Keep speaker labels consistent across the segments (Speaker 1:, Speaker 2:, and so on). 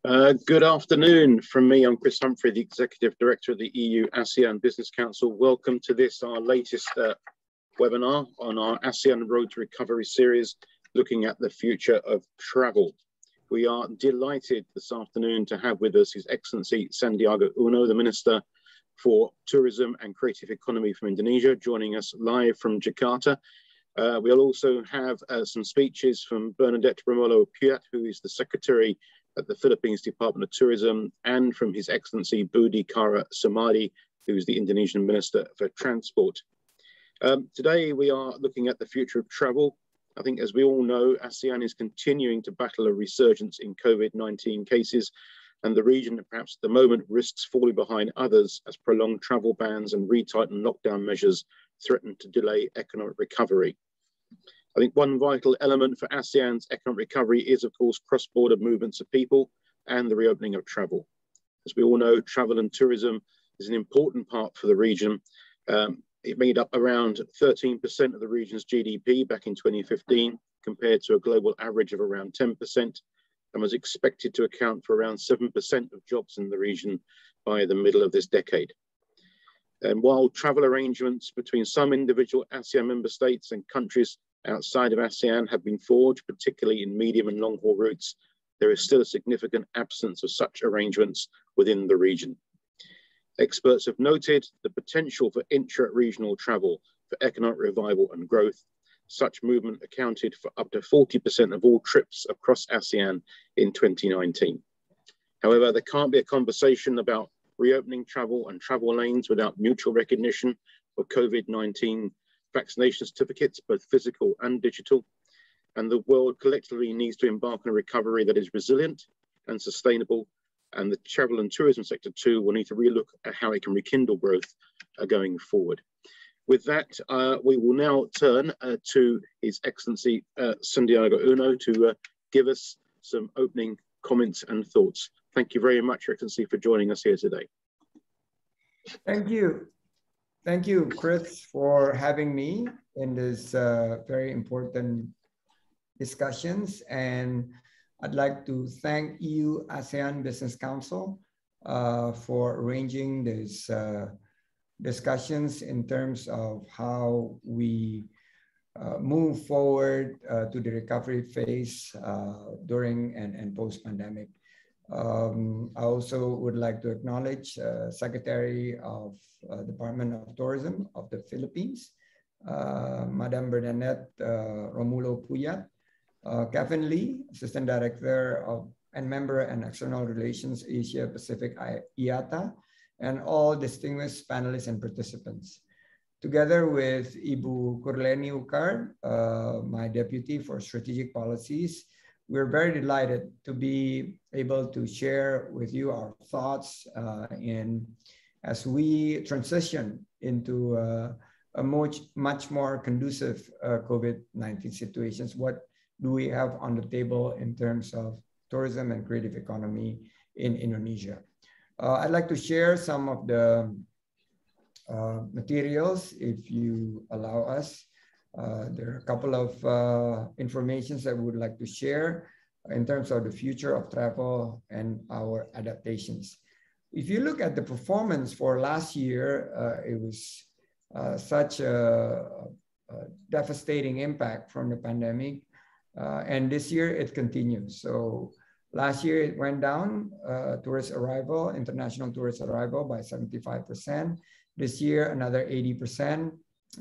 Speaker 1: Good afternoon from me. I'm Chris Humphrey, the Executive Director of the EU-ASEAN Business Council. Welcome to this, our latest webinar on our ASEAN Road to Recovery series, looking at the future of travel. We are delighted this afternoon to have with us His Excellency Sandiaga Uno, the Minister for Tourism and Creative Economy from Indonesia, joining us live from Jakarta. We'll also have some speeches from Bernadette Romolo Piat, who is the Secretary at the Philippines Department of Tourism, and from His Excellency Budi Kara Sumadi, who is the Indonesian Minister for Transport. Today we are looking at the future of travel. I think, as we all know, ASEAN is continuing to battle a resurgence in COVID-19 cases, and the region, perhaps at the moment, risks falling behind others as prolonged travel bans and retightened lockdown measures threaten to delay economic recovery. I think one vital element for ASEAN's economic recovery is, of course, cross-border movements of people and the reopening of travel. As we all know, travel and tourism is an important part for the region. It made up around 13% of the region's GDP back in 2015, compared to a global average of around 10%, and was expected to account for around 7% of jobs in the region by the middle of this decade. And while travel arrangements between some individual ASEAN member states and countries outside of ASEAN have been forged, particularly in medium and long-haul routes, there is still a significant absence of such arrangements within the region. Experts have noted the potential for intra-regional travel for economic revival and growth. Such movement accounted for up to 40% of all trips across ASEAN in 2019. However, there can't be a conversation about reopening travel and travel lanes without mutual recognition of COVID-19 vaccination certificates, both physical and digital. And the world collectively needs to embark on a recovery that is resilient and sustainable. And the travel and tourism sector too will need to relook at how it can rekindle growth going forward. With that, we will now turn to His Excellency Sandiaga Uno to give us some opening comments and thoughts. Thank you very much, Your Excellency, for joining us here today.
Speaker 2: Thank you. Thank you, Chris, for having me in this very important discussions. And I'd like to thank EU-ASEAN Business Council for arranging these discussions in terms of how we move forward to the recovery phase during and post-pandemic. I also would like to acknowledge Secretary of Department of Tourism of the Philippines, Madam Bernadette Romulo Puyat, Kevin Lee, Assistant Director and Member and External Relations Asia Pacific Ayata, and all distinguished panelists and participants. Together with Ibu Kurleni Ukar, my Deputy for Strategic Policies, we're very delighted to be able to share with you our thoughts as we transition into a much more conducive COVID-19 situations. What do we have on the table in terms of tourism and creative economy in Indonesia? I'd like to share some of the materials, if you allow us. There are a couple of informations that we would like to share in terms of the future of travel and our adaptations. If you look at the performance for last year, it was such a devastating impact from the pandemic. And this year it continues. So last year it went down, tourist arrival, international tourist arrival by 75%. This year, another 80%.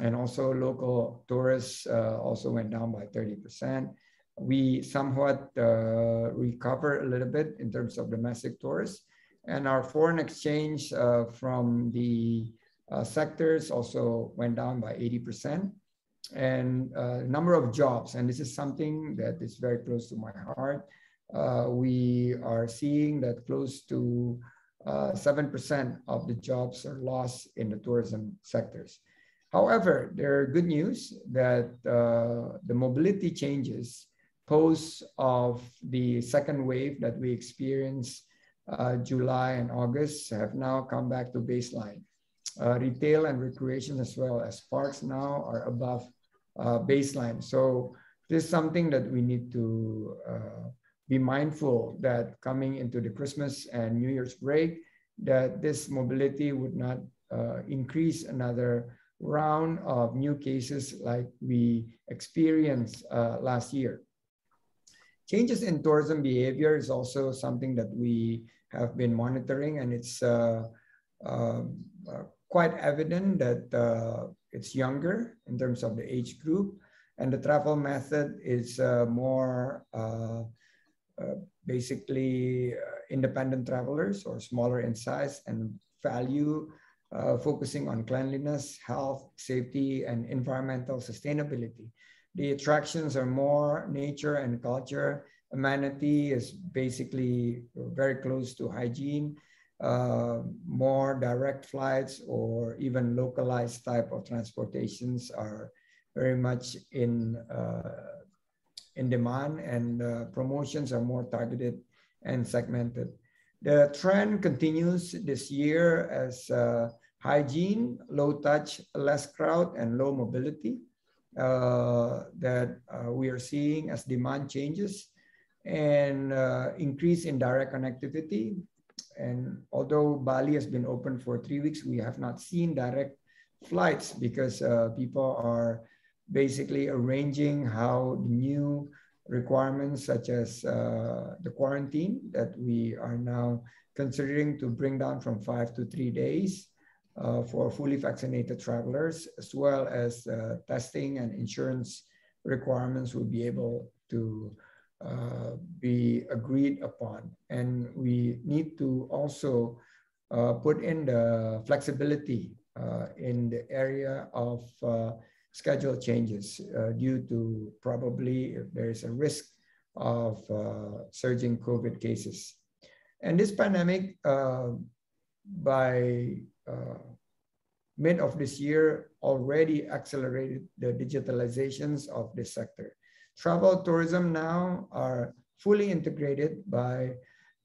Speaker 2: And also local tourists also went down by 30%. We somewhat recover a little bit in terms of domestic tourists. And our foreign exchange from the sectors also went down by 80%. And number of jobs, and this is something that is very close to my heart. We are seeing that close to 7% of the jobs are lost in the tourism sectors. However, there are good news that the mobility changes post of the second wave that we experienced July and August have now come back to baseline. Retail and recreation as well as parks now are above baseline. So this is something that we need to be mindful that coming into the Christmas and New Year's break, that this mobility would not increase another round of new cases like we experienced last year. Changes in tourism behavior is also something that we have been monitoring, and it's quite evident that it's younger in terms of the age group, and the travel method is more basically independent travelers or smaller in size and value, focusing on cleanliness, health, safety, and environmental sustainability. The attractions are more nature and culture. Amenity is basically very close to hygiene. More direct flights or even localized type of transportations are very much in demand, and promotions are more targeted and segmented. The trend continues this year as hygiene, low touch, less crowd, and low mobility that we are seeing as demand changes, and increase in direct connectivity. And although Bali has been open for 3 weeks, we have not seen direct flights because people are basically arranging how the new requirements, such as the quarantine that we are now considering to bring down from 5 to 3 days for fully vaccinated travelers, as well as testing and insurance requirements, will be able to be agreed upon. And we need to also put in the flexibility in the area of schedule changes due to probably if there is a risk of surging COVID cases. And this pandemic, by mid of this year, already accelerated the digitalizations of this sector. Travel tourism now are fully integrated by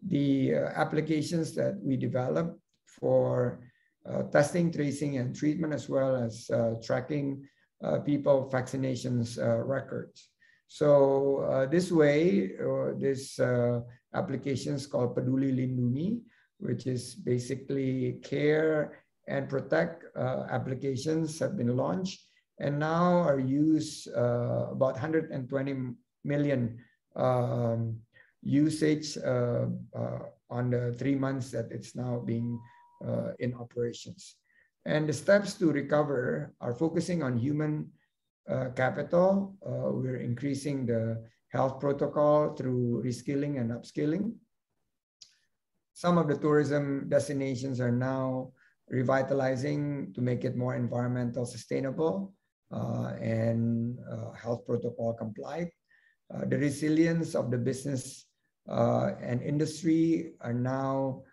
Speaker 2: the applications that we developed for testing, tracing, and treatment, as well as tracking people vaccinations records. So this way, this application is called Peduli Lindungi, which is basically care and protect applications have been launched and now are used about 120 million usage on the 3 months that it's now being in operations. And the steps to recover are focusing on human capital. We're increasing the health protocol through reskilling and upskilling. Some of the tourism destinations are now revitalizing to make it more environmental sustainable and health protocol compliant. The resilience of the business and industry are now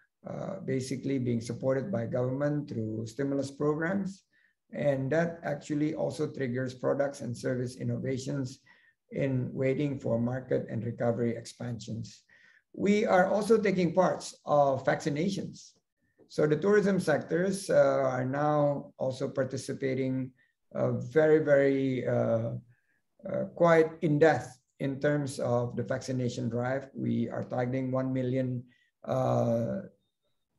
Speaker 2: basically being supported by government through stimulus programs. And that actually also triggers products and service innovations in waiting for market and recovery expansions. We are also taking parts of vaccinations. So the tourism sectors are now also participating very quite in depth in terms of the vaccination drive. We are targeting 1 million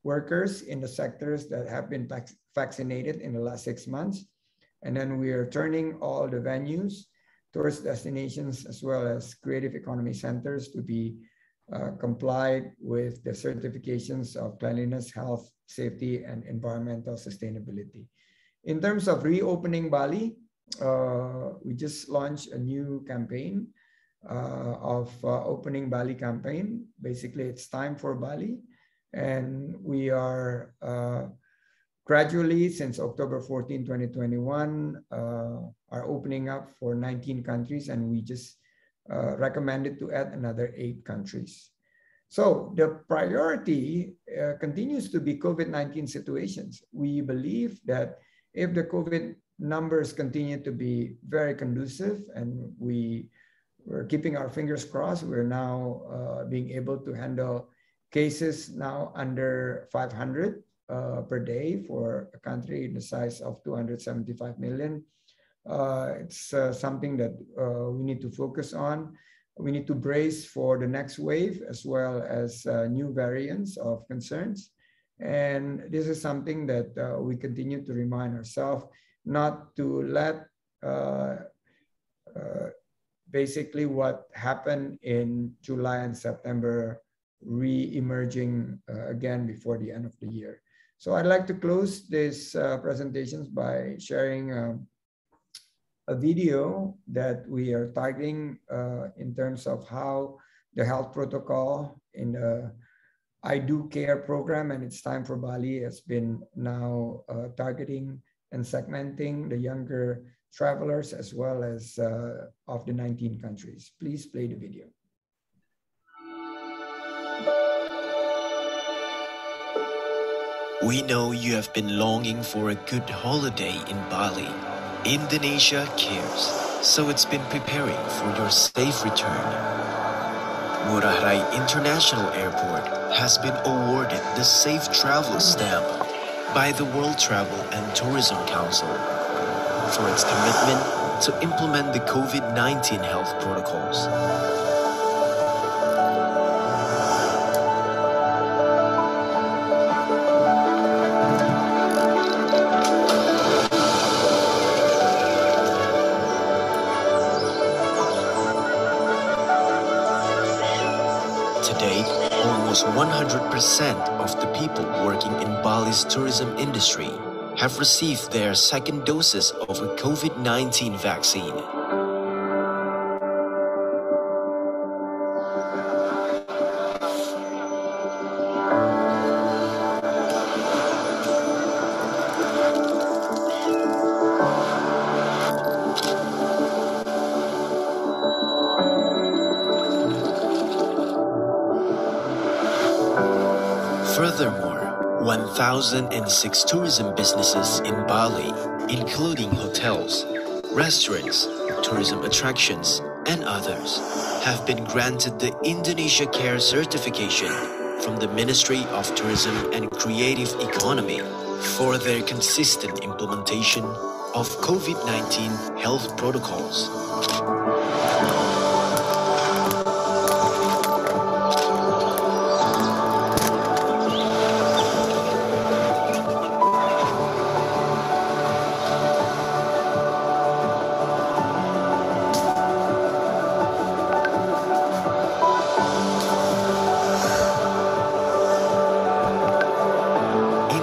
Speaker 2: workers in the sectors that have been vaccinated in the last 6 months. And then we are turning all the venues, tourist destinations, as well as creative economy centers to be complied with the certifications of cleanliness, health, safety, and environmental sustainability. In terms of reopening Bali, we just launched a new campaign of opening Bali campaign. Basically, it's time for Bali. And we are gradually, since October 14, 2021, are opening up for 19 countries, and we just recommended to add another 8 countries. So the priority continues to be COVID-19 situations. We believe that if the COVID numbers continue to be very conducive, and we're keeping our fingers crossed, we're now being able to handle cases now under 500 per day for a country in the size of 275 million. It's something that we need to focus on. we need to brace for the next wave as well as new variants of concerns. And this is something that we continue to remind ourselves not to let basically what happened in July and September re-emerging again before the end of the year. So I'd like to close this presentations by sharing a video that we are targeting in terms of how the health protocol in the I Do Care program and It's Time for Bali has been now targeting and segmenting the younger travelers as well as of the 19 countries. Please play the video.
Speaker 3: We know you have been longing for a good holiday in Bali. Indonesia cares, so it's been preparing for your safe return. Ngurah Rai International Airport has been awarded the Safe Travel Stamp by the World Travel and Tourism Council for its commitment to implement the COVID-19 health protocols. Today, almost 100% of the people working in Bali's tourism industry have received their second doses of a COVID-19 vaccine. Furthermore, 1,006 tourism businesses in Bali, including hotels, restaurants, tourism attractions, and others, have been granted the Indonesia Care certification from the Ministry of Tourism and Creative Economy for their consistent implementation of COVID-19 health protocols.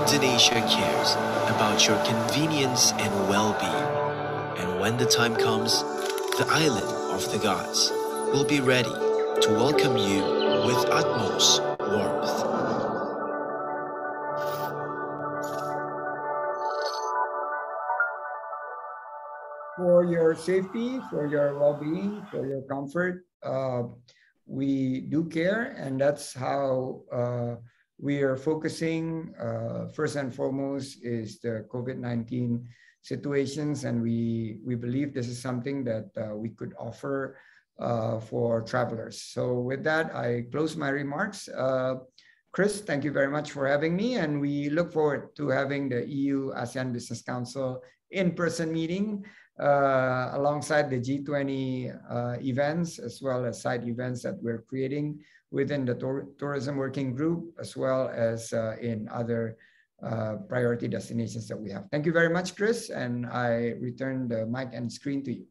Speaker 3: Indonesia cares about your convenience and well-being. And when the time comes, the island of the gods will be ready to welcome you with utmost warmth.
Speaker 2: For your safety, for your well-being, for your comfort, we do care, and that's how we are focusing. First and foremost is the COVID-19 situations, and we believe this is something that we could offer for travelers. So with that, I close my remarks. Chris, thank you very much for having me, and we look forward to having the EU-ASEAN Business Council in-person meeting alongside the G20 events, as well as side events that we're creating within the tourism working group, as well as in other priority destinations that we have. Thank you very much, Chris, and I return the mic and screen to you.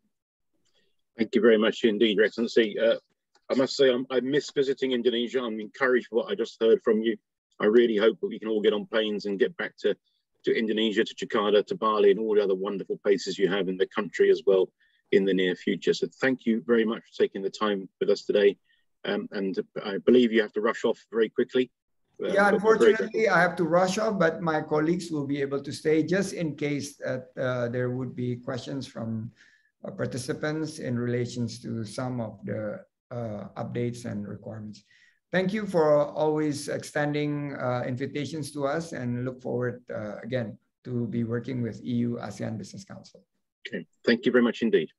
Speaker 1: Thank you very much indeed, Your Excellency. I must say I miss visiting Indonesia. I'm encouraged by what I just heard from you. I really hope that we can all get on planes and get back to Indonesia, to Jakarta, to Bali, and all the other wonderful places you have in the country as well in the near future. So thank you very much for taking the time with us today. And I believe you have to rush off very quickly.
Speaker 2: Yeah, unfortunately, I have to rush off, but my colleagues will be able to stay just in case that there would be questions from participants in relations to some of the updates and requirements. Thank you for always extending invitations to us, and look forward again to be working with EU-ASEAN Business Council.
Speaker 1: Okay, thank you very much indeed.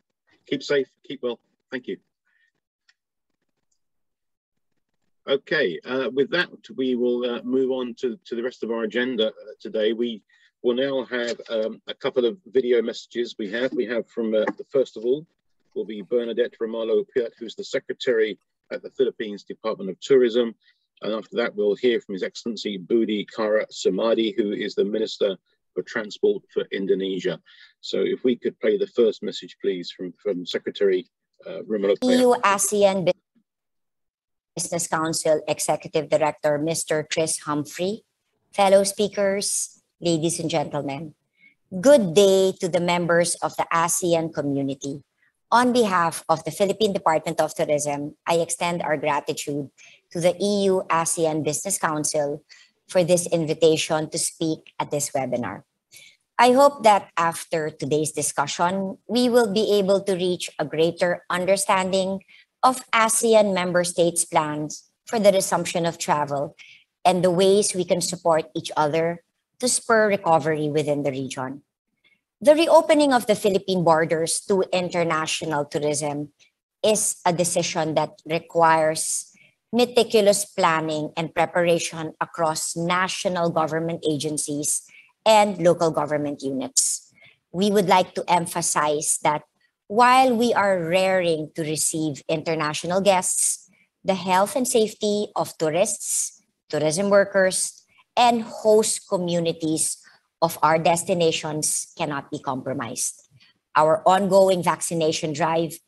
Speaker 1: Keep safe, keep well. Thank you. Okay, with that, we will move on to the rest of our agenda today. We will now have a couple of video messages we have from, first of all, will be Bernadette Romalo Piat, who's the Secretary at the Philippines Department of Tourism. And after that, we'll hear from His Excellency Budi Kara Samadi, who is the Minister for Transport for Indonesia. So if we could play the first message, please, from Secretary Romalo Piat.
Speaker 4: EU-ASEAN Business Council Executive Director, Mr. Chris Humphrey, fellow speakers, ladies and gentlemen. Good day to the members of the ASEAN community. On behalf of the Philippine Department of Tourism, I extend our gratitude to the EU-ASEAN Business Council for this invitation to speak at this webinar. I hope that after today's discussion, we will be able to reach a greater understanding of ASEAN member states' plans for the resumption of travel and the ways we can support each other to spur recovery within the region. The reopening of the Philippine borders to international tourism is a decision that requires meticulous planning and preparation across national government agencies and local government units. We would like to emphasize that while we are raring to receive international guests, the health and safety of tourists, tourism workers, and host communities of our destinations cannot be compromised. Our ongoing vaccination drive,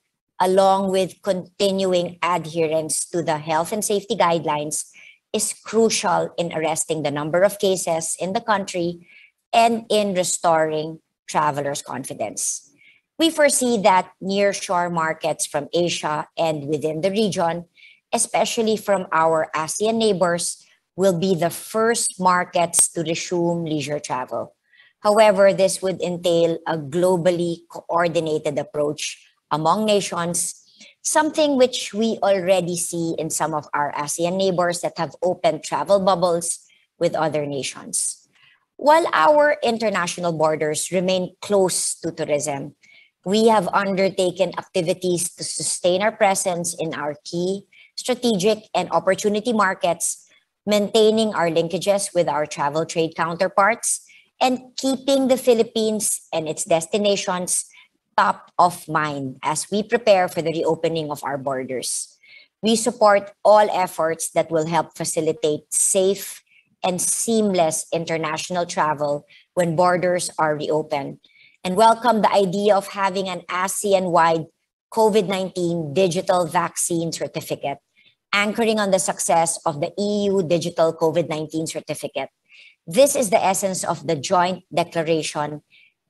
Speaker 4: along with continuing adherence to the health and safety guidelines, is crucial in arresting the number of cases in the country and in restoring travelers' confidence. We foresee that nearshore markets from Asia and within the region, especially from our ASEAN neighbors, will be the first markets to resume leisure travel. However, this would entail a globally coordinated approach among nations, something which we already see in some of our ASEAN neighbors that have opened travel bubbles with other nations. While our international borders remain close to tourism, we have undertaken activities to sustain our presence in our key strategic and opportunity markets, maintaining our linkages with our travel trade counterparts, and keeping the Philippines and its destinations top of mind as we prepare for the reopening of our borders. We support all efforts that will help facilitate safe and seamless international travel when borders are reopened, and welcome the idea of having an ASEAN-wide COVID-19 digital vaccine certificate, anchoring on the success of the EU digital COVID-19 certificate. This is the essence of the joint declaration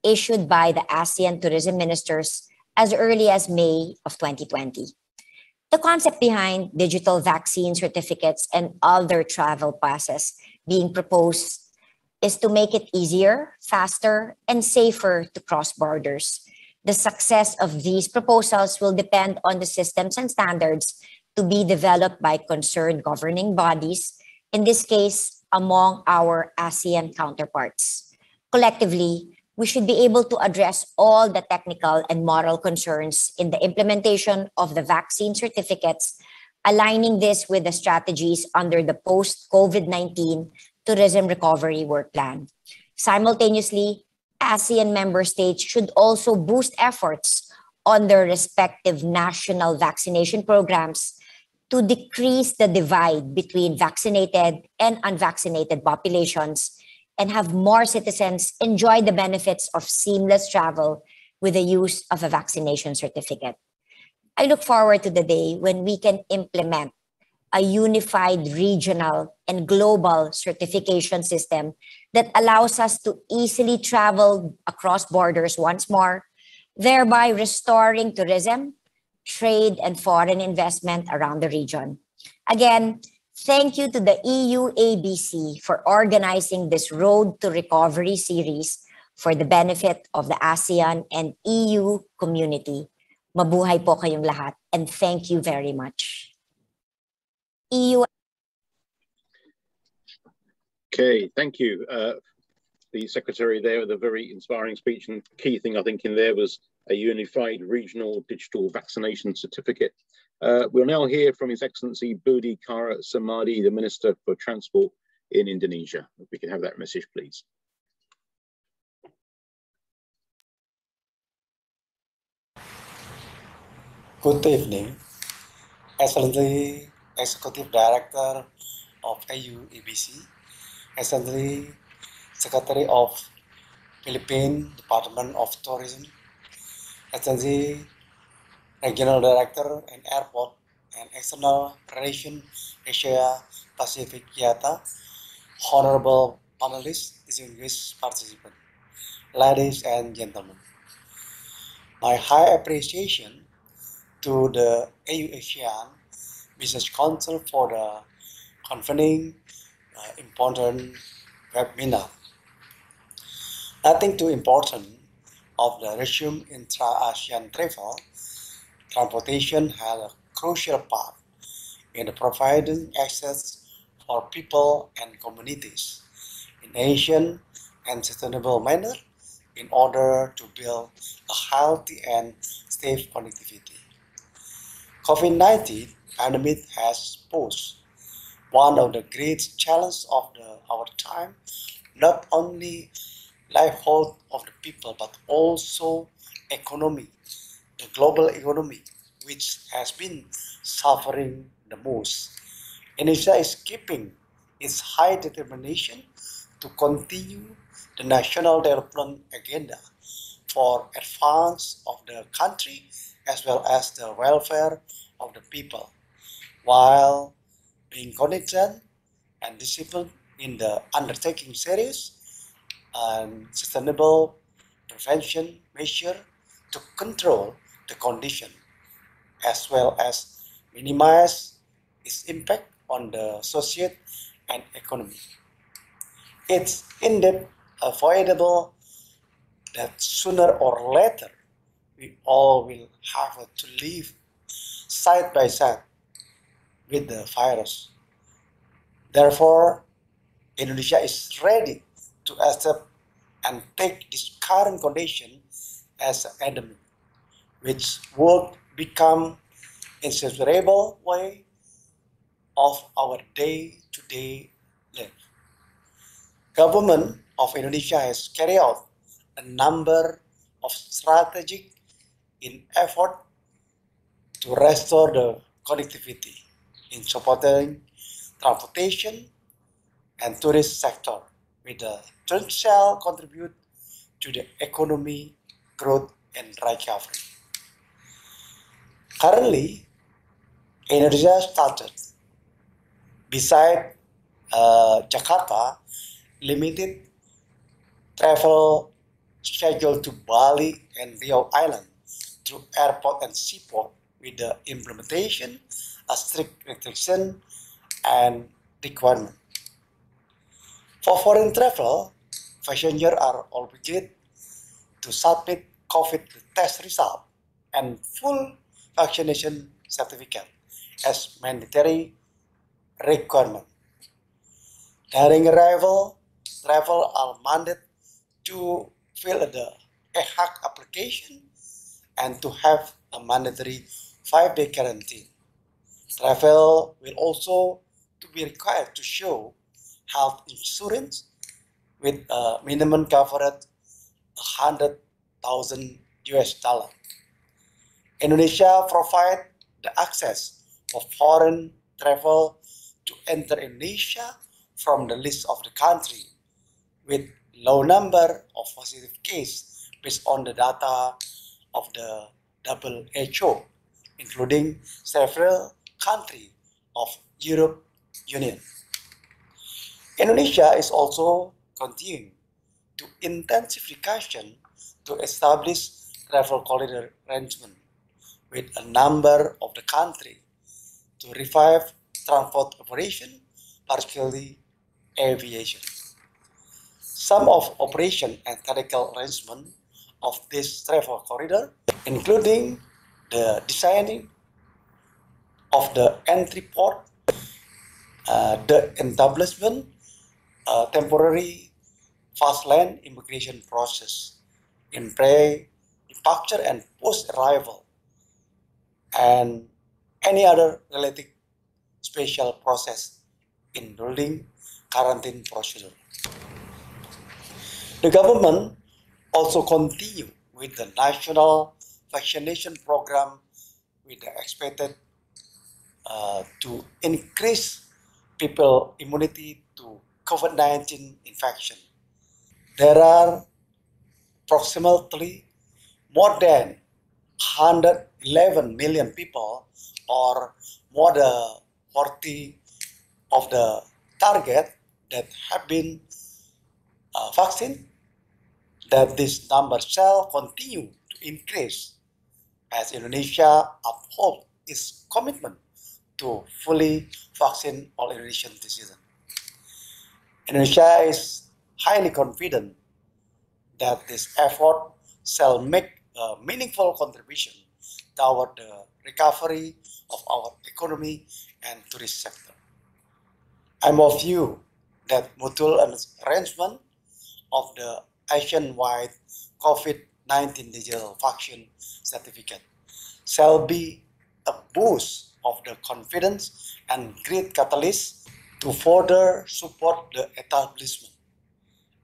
Speaker 4: issued by the ASEAN tourism ministers as early as May of 2020. The concept behind digital vaccine certificates and other travel passes being proposed is to make it easier, faster, and safer to cross borders. The success of these proposals will depend on the systems and standards to be developed by concerned governing bodies, in this case, among our ASEAN counterparts. Collectively, we should be able to address all the technical and moral concerns in the implementation of the vaccine certificates, aligning this with the strategies under the post-COVID-19 Tourism Recovery Work Plan. Simultaneously, ASEAN member states should also boost efforts on their respective national vaccination programs to decrease the divide between vaccinated and unvaccinated populations and have more citizens enjoy the benefits of seamless travel with the use of a vaccination certificate. I look forward to the day when we can implement a unified regional and global certification system that allows us to easily travel across borders once more, thereby restoring tourism, trade, and foreign investment around the region. Again, thank you to the EU-ABC for organizing this Road to Recovery series for the benefit of the ASEAN and EU community. Mabuhay po kayong lahat, and thank you very much. EU.
Speaker 1: Okay, thank you. The Secretary there with a very inspiring speech, and key thing I think in there was a unified regional digital vaccination certificate. We'll now hear from His Excellency Budi Kara Samadi, the Minister for Transport in Indonesia. If we can have that message, please.
Speaker 5: Good evening. Excellently Executive Director of EU-ABC, Excellently Secretary of Philippine Department of Tourism, Excellently Regional Director and Airport and External Relations Asia Pacific Ayata, Honorable panelists, distinguished participants, ladies and gentlemen. My high appreciation to the EU-ASEAN Business Council for the convening important webinar. Nothing too important of the resume intra-ASEAN travel. Transportation has a crucial part in providing access for people and communities in Asian and sustainable manner in order to build a healthy and safe connectivity. COVID-19 pandemic has posed one of the great challenges of our time, not only livelihood of the people, but also economy, the global economy, which has been suffering the most. Indonesia is keeping its high determination to continue the national development agenda for advance of the country as well as the welfare of the people, while being contingent and disciplined in the undertaking series and sustainable prevention measure to control the condition as well as minimize its impact on the society and economy. It's indeed avoidable that sooner or later we all will have to live side by side with the virus. Therefore, Indonesia is ready to accept and take this current condition as an endemic, which would become inseparable way of our day-to-day life. Government of Indonesia has carried out a number of strategies in effort to restore the connectivity in supporting transportation and tourist sector with a potential contribute to the economy growth and recovery. Currently, Indonesia started, beside Jakarta, limited travel schedule to Bali and Rio Island through airport and seaport with the implementation of strict restriction and requirement. For foreign travel, passengers are obligated to submit COVID test result and full vaccination certificate as mandatory requirement. During arrival, travel are mandated to fill the EHAC application and to have a mandatory 5-day quarantine. Travel will also to be required to show health insurance with a minimum coverage $100,000. Indonesia provide the access for foreign travel to enter Indonesia from the list of the country with low number of positive cases based on the data of the WHO, including several countries of Europe Union. Indonesia is also continuing to intensification to establish travel corridor arrangement with a number of the country to revive transport operation, particularly aviation. Some of operation and technical arrangement of this travel corridor, including the designing of the entry port, the establishment, temporary fast lane immigration process in pre-departure and post-arrival, and any other related special process including quarantine procedure. The government also continue with the national vaccination program with the expected to increase people immunity to COVID-19 infection. There are approximately more than 111 million people, or more than 40 of the target that have been vaccinated, that this number shall continue to increase as Indonesia upholds its commitment to fully vaccinate all Indonesian citizens. Indonesia is highly confident that this effort shall make a meaningful contribution toward the recovery of our economy and tourism sector. I'm of view that mutual arrangement of the Asian-wide COVID-19 digital vaccine certificate shall be a boost of the confidence and great catalyst to further support the establishment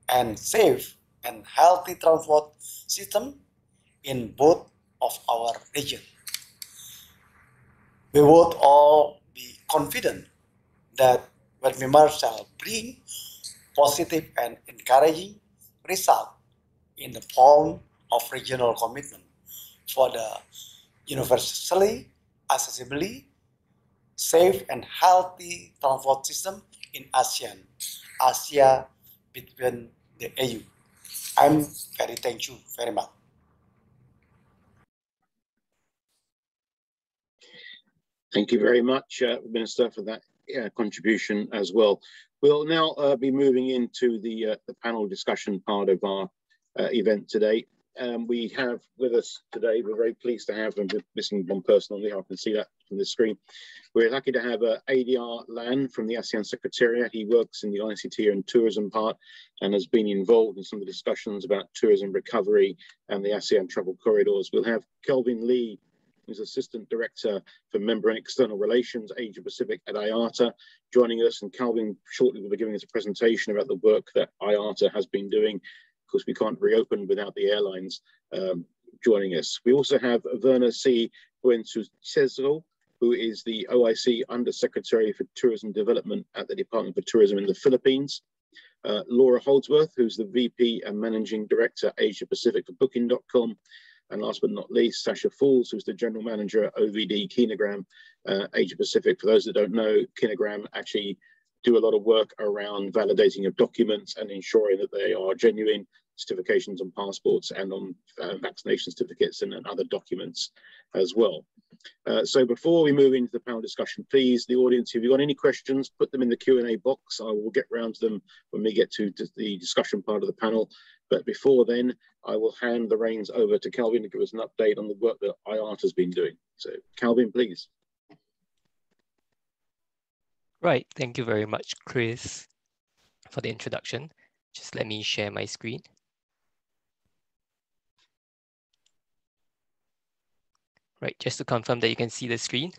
Speaker 5: and safe and healthy transport system in both of our region. We would all be confident that when Myanmar shall bring positive and encouraging result in the form of regional commitment for the universally accessibly safe and healthy transport system in ASEAN, Asia between the EU. I'm thank you very much.
Speaker 1: Thank you very much, Minister, for that contribution as well. We'll now be moving into the panel discussion part of our event today. We have with us today, we're very pleased to have, and we're missing one person on here, I can see that from the screen. We're lucky to have ADR Lan from the ASEAN Secretariat. He works in the ICT and tourism part and has been involved in some of the discussions about tourism recovery and the ASEAN travel corridors. We'll have Kelvin Lee, who's Assistant Director for Member and External Relations, Asia Pacific at Ayata, joining us. And Kelvin shortly will be giving us a presentation about the work that Ayata has been doing. Of course, we can't reopen without the airlines joining us. We also have Verna C. Buentuceso, who is the OIC Undersecretary for Tourism Development at the Department for Tourism in the Philippines. Laura Holdsworth, who's the VP and Managing Director, Asia Pacific for Booking.com. And last but not least, Sasha Falls, who's the General Manager at OVD Kinogram, Asia Pacific. For those that don't know, Kinogram actually do a lot of work around validating of documents and ensuring that they are genuine, certifications on passports and on vaccination certificates and other documents as well. So before we move into the panel discussion, please, the audience, if you've got any questions, put them in the Q&A box. I will get round to them when we get to the discussion part of the panel. But before then, I will hand the reins over to Kelvin to give us an update on the work that Ayata has been doing. So Kelvin, please.
Speaker 6: Right, thank you very much, Chris, for the introduction. Just let me share my screen. Right, just to confirm that you can see the screen.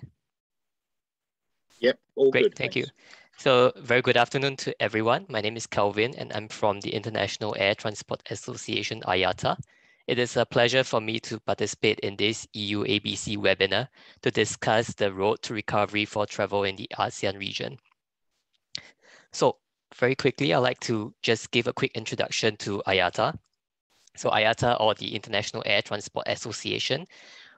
Speaker 1: Yep, all
Speaker 6: great,
Speaker 1: good.
Speaker 6: Thank you. So very good afternoon to everyone. My name is Kelvin and I'm from the International Air Transport Association, Ayata. It is a pleasure for me to participate in this EU-ABC webinar to discuss the road to recovery for travel in the ASEAN region. So very quickly, I'd like to just give a quick introduction to Ayata. So Ayata, or the International Air Transport Association,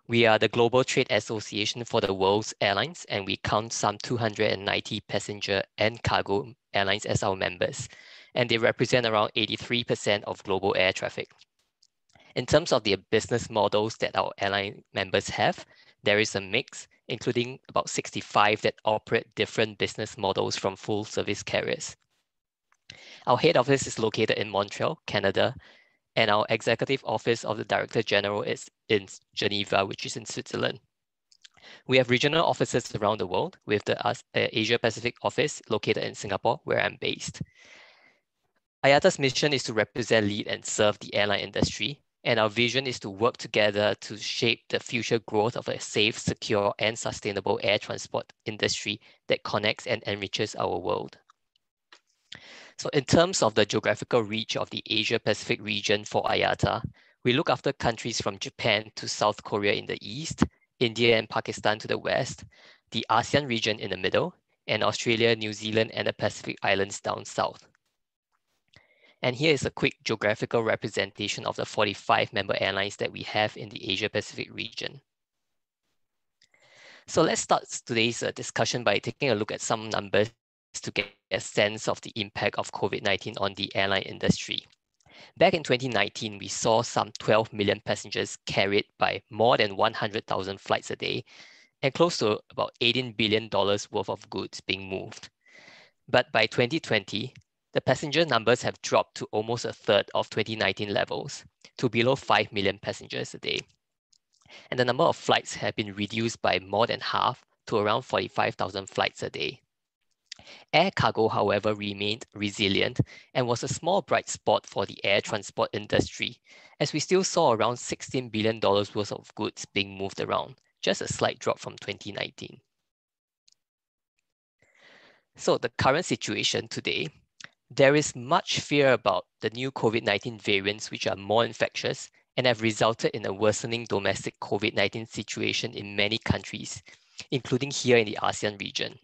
Speaker 6: we are the global trade association for the world's airlines, and we count some 290 passenger and cargo airlines as our members, and they represent around 83% of global air traffic. In terms of the business models that our airline members have, there is a mix, including about 65 that operate different business models from full service carriers. Our head office is located in Montreal, Canada, and our executive office of the Director General is in Geneva, which is in Switzerland. We have regional offices around the world, with the Asia Pacific office located in Singapore, where I'm based. Ayata's mission is to represent, lead, and serve the airline industry, and our vision is to work together to shape the future growth of a safe, secure, and sustainable air transport industry that connects and enriches our world. So in terms of the geographical reach of the Asia-Pacific region for Ayata, we look after countries from Japan to South Korea in the east India and Pakistan to the west, the ASEAN region in the middle, and Australia, New Zealand, and the Pacific Islands down south. And here is a quick geographical representation of the 45 member airlines that we have in the Asia-Pacific region. So let's start today's discussion by taking a look at some numbers to get a sense of the impact of COVID-19 on the airline industry. Back in 2019, we saw some 12 million passengers carried by more than 100,000 flights a day and close to about $18 billion worth of goods being moved. But by 2020, the passenger numbers have dropped to almost a third of 2019 levels, to below 5 million passengers a day. And the number of flights have been reduced by more than half to around 45,000 flights a day. Air cargo, however, remained resilient and was a small bright spot for the air transport industry, as we still saw around $16 billion worth of goods being moved around, just a slight drop from 2019. So the current situation today, there is much fear about the new COVID-19 variants, which are more infectious and have resulted in a worsening domestic COVID-19 situation in many countries, including here in the ASEAN region.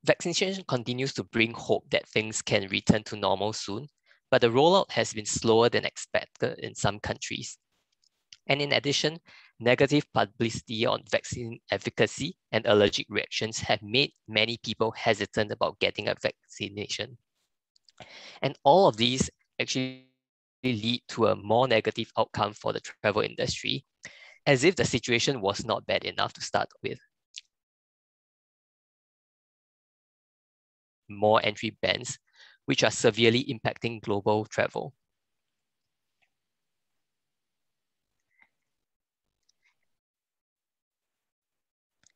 Speaker 6: Vaccination continues to bring hope that things can return to normal soon, but the rollout has been slower than expected in some countries. And in addition, negative publicity on vaccine efficacy and allergic reactions have made many people hesitant about getting a vaccination. And all of these actually lead to a more negative outcome for the travel industry, as if the situation was not bad enough to start with. More entry bans, which are severely impacting global travel.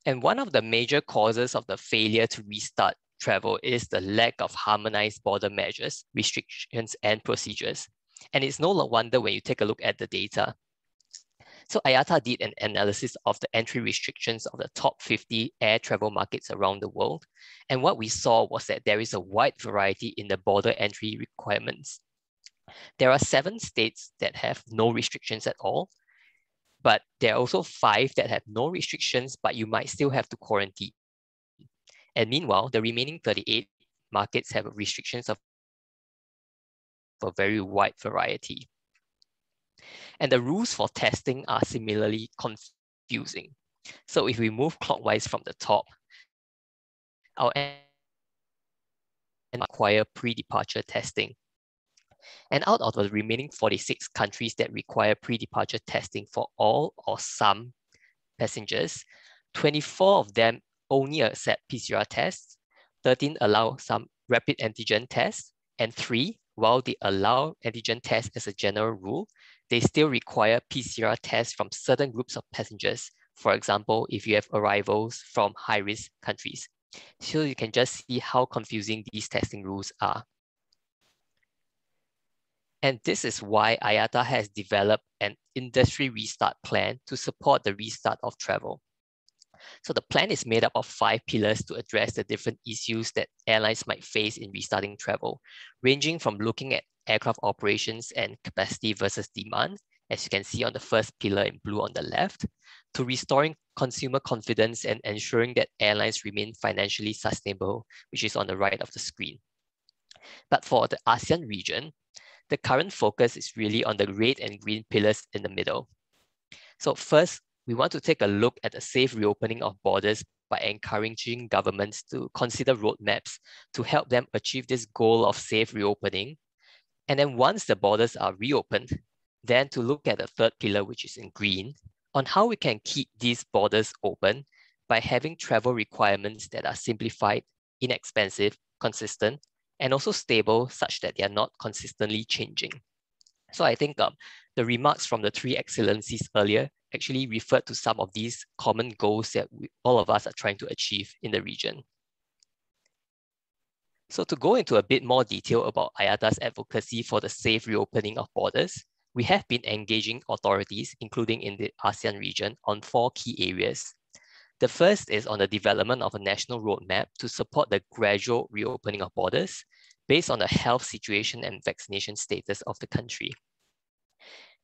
Speaker 6: And one of the major causes of the failure to restart travel is the lack of harmonized border measures, restrictions, and procedures. And it's no wonder when you take a look at the data. So Ayata did an analysis of the entry restrictions of the top 50 air travel markets around the world. And what we saw was that there is a wide variety in the border entry requirements. There are 7 states that have no restrictions at all, but there are also 5 that have no restrictions, but you might still have to quarantine. And meanwhile, the remaining 38 markets have restrictions of a very wide variety. And the rules for testing are similarly confusing. So if we move clockwise from the top, our require pre-departure testing. And out of the remaining 46 countries that require pre-departure testing for all or some passengers, 24 of them only accept PCR tests, 13 allow some rapid antigen tests, and 3, while they allow antigen tests as a general rule, they still require PCR tests from certain groups of passengers. For example, if you have arrivals from high-risk countries. So you can just see how confusing these testing rules are. And this is why Ayata has developed an industry restart plan to support the restart of travel. So the plan is made up of 5 pillars to address the different issues that airlines might face in restarting travel, ranging from looking at aircraft operations and capacity versus demand, as you can see on the first pillar in blue on the left, to restoring consumer confidence and ensuring that airlines remain financially sustainable, which is on the right of the screen. But for the ASEAN region, the current focus is really on the red and green pillars in the middle. So first, we want to take a look at the safe reopening of borders by encouraging governments to consider roadmaps to help them achieve this goal of safe reopening. And then once the borders are reopened, then to look at the third pillar, which is in green, on how we can keep these borders open by having travel requirements that are simplified, inexpensive, consistent, and also stable such that they are not consistently changing. So I think the remarks from the 3 excellencies earlier actually referred to some of these common goals that all of us are trying to achieve in the region. So to go into a bit more detail about Ayata's advocacy for the safe reopening of borders, we have been engaging authorities, including in the ASEAN region, on 4 key areas. The first is on the development of a national roadmap to support the gradual reopening of borders based on the health situation and vaccination status of the country.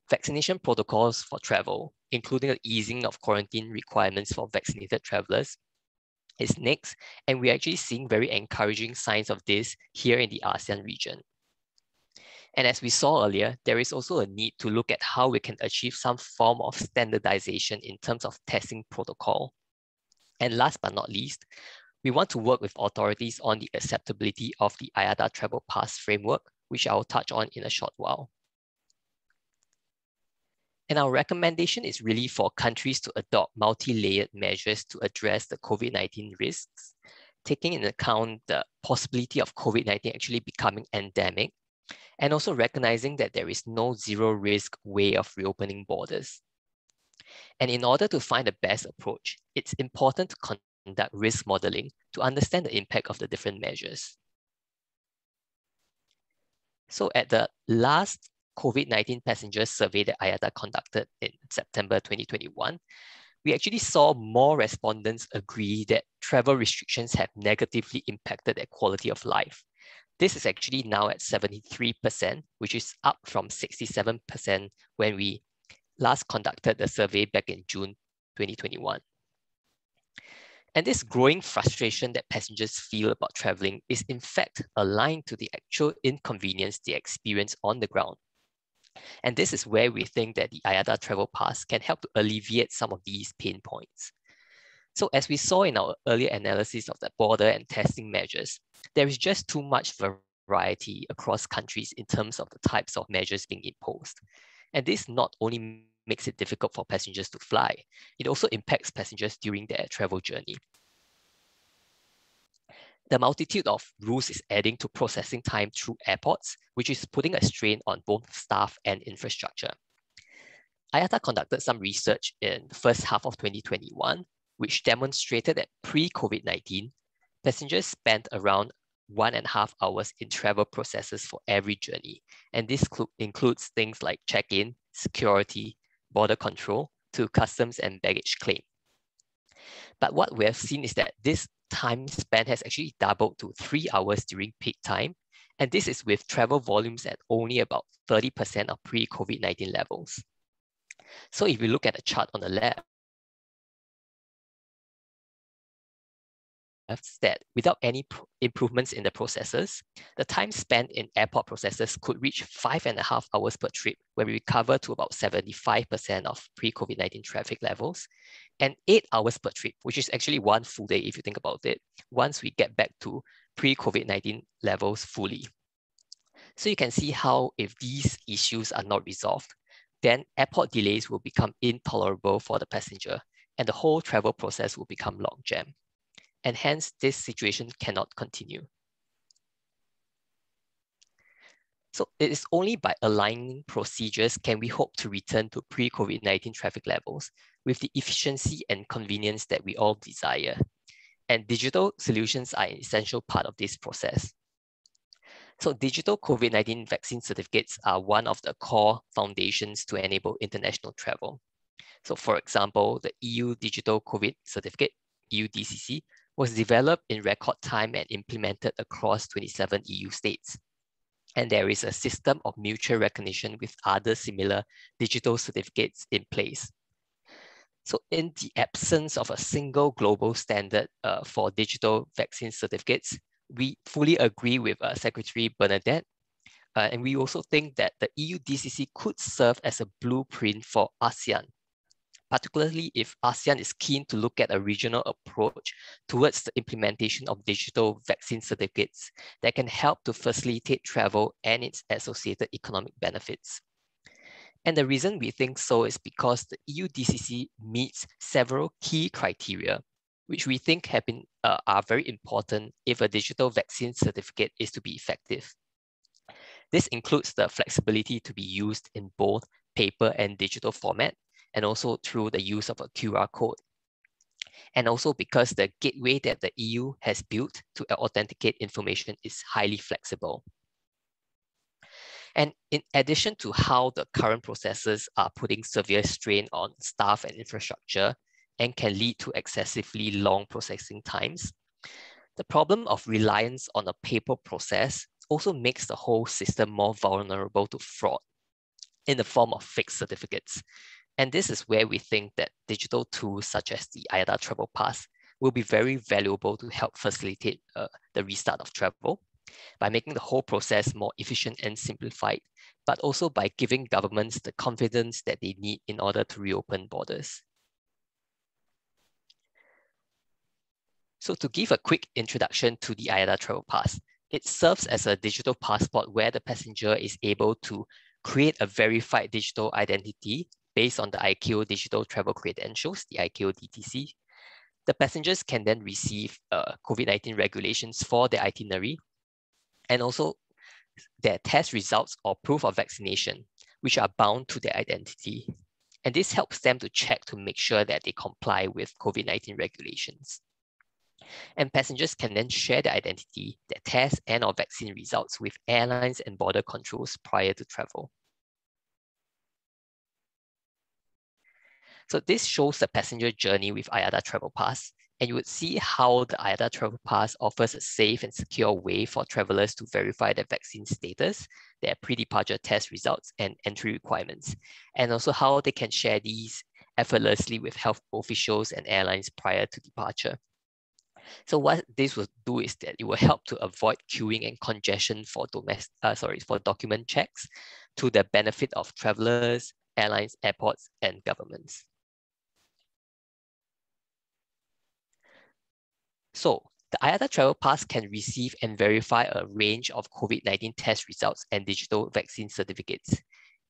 Speaker 6: Vaccination protocols for travel including the easing of quarantine requirements for vaccinated travelers, is next, and we're actually seeing very encouraging signs of this here in the ASEAN region. And as we saw earlier, there is also a need to look at how we can achieve some form of standardization in terms of testing protocol. And last but not least, we want to work with authorities on the acceptability of the Ayata Travel Pass framework, which I will touch on in a short while. And our recommendation is really for countries to adopt multi-layered measures to address the COVID-19 risks, taking into account the possibility of COVID-19 actually becoming endemic, and also recognizing that there is no zero risk way of reopening borders. And in order to find the best approach, it's important to conduct risk modeling to understand the impact of the different measures. So at the last COVID-19 passenger survey that Ayata conducted in September 2021, we actually saw more respondents agree that travel restrictions have negatively impacted their quality of life. This is actually now at 73%, which is up from 67% when we last conducted the survey back in June 2021. And this growing frustration that passengers feel about traveling is in fact aligned to the actual inconvenience they experience on the ground. And this is where we think that the Ayata Travel Pass can help to alleviate some of these pain points. So as we saw in our earlier analysis of the border and testing measures, there is just too much variety across countries in terms of the types of measures being imposed. And this not only makes it difficult for passengers to fly, it also impacts passengers during their travel journey. The multitude of rules is adding to processing time through airports, which is putting a strain on both staff and infrastructure. Ayata conducted some research in the first half of 2021, which demonstrated that pre-COVID-19, passengers spent around 1.5 hours in travel processes for every journey. And this includes things like check-in, security, border control, to customs and baggage claim. But what we have seen is that this time spent has actually doubled to 3 hours during peak time. And this is with travel volumes at only about 30% of pre-COVID-19 levels. So if we look at the chart on the left, that without any improvements in the processes, the time spent in airport processes could reach 5.5 hours per trip when we recover to about 75% of pre-COVID-19 traffic levels, and 8 hours per trip, which is actually one full day if you think about it, once we get back to pre-COVID-19 levels fully. So you can see how if these issues are not resolved, then airport delays will become intolerable for the passenger and the whole travel process will become logjam. And hence this situation cannot continue. So it is only by aligning procedures can we hope to return to pre-COVID-19 traffic levels with the efficiency and convenience that we all desire. And digital solutions are an essential part of this process. So digital COVID-19 vaccine certificates are one of the core foundations to enable international travel. So for example, the EU Digital COVID Certificate, EU-DCC, was developed in record time and implemented across 27 EU states. And there is a system of mutual recognition with other similar digital certificates in place. So in the absence of a single global standard for digital vaccine certificates, we fully agree with Secretary Bernadette. And we also think that the EU-DCC could serve as a blueprint for ASEAN, particularly if ASEAN is keen to look at a regional approach towards the implementation of digital vaccine certificates that can help to facilitate travel and its associated economic benefits. And the reason we think so is because the EU-DCC meets several key criteria, which we think have been, are very important if a digital vaccine certificate is to be effective. This includes the flexibility to be used in both paper and digital format, and also through the use of a QR code. And also because the gateway that the EU has built to authenticate information is highly flexible. And in addition to how the current processes are putting severe strain on staff and infrastructure and can lead to excessively long processing times, the problem of reliance on a paper process also makes the whole system more vulnerable to fraud in the form of fake certificates. And this is where we think that digital tools such as the Ayata Travel Pass will be very valuable to help facilitate the restart of travel by making the whole process more efficient and simplified, but also by giving governments the confidence that they need in order to reopen borders. So to give a quick introduction to the Ayata Travel Pass, it serves as a digital passport where the passenger is able to create a verified digital identity based on the ICAO digital travel credentials, the ICAO DTC. The passengers can then receive COVID-19 regulations for their itinerary and also their test results or proof of vaccination, which are bound to their identity. And this helps them to check to make sure that they comply with COVID-19 regulations. And passengers can then share their identity, their test and or vaccine results with airlines and border controls prior to travel. So this shows the passenger journey with Ayata Travel Pass, and you would see how the Ayata Travel Pass offers a safe and secure way for travelers to verify their vaccine status, their pre-departure test results and entry requirements, and also how they can share these effortlessly with health officials and airlines prior to departure. So what this will do is that it will help to avoid queuing and congestion for document checks to the benefit of travelers, airlines, airports, and governments. So the Ayata Travel Pass can receive and verify a range of COVID-19 test results and digital vaccine certificates.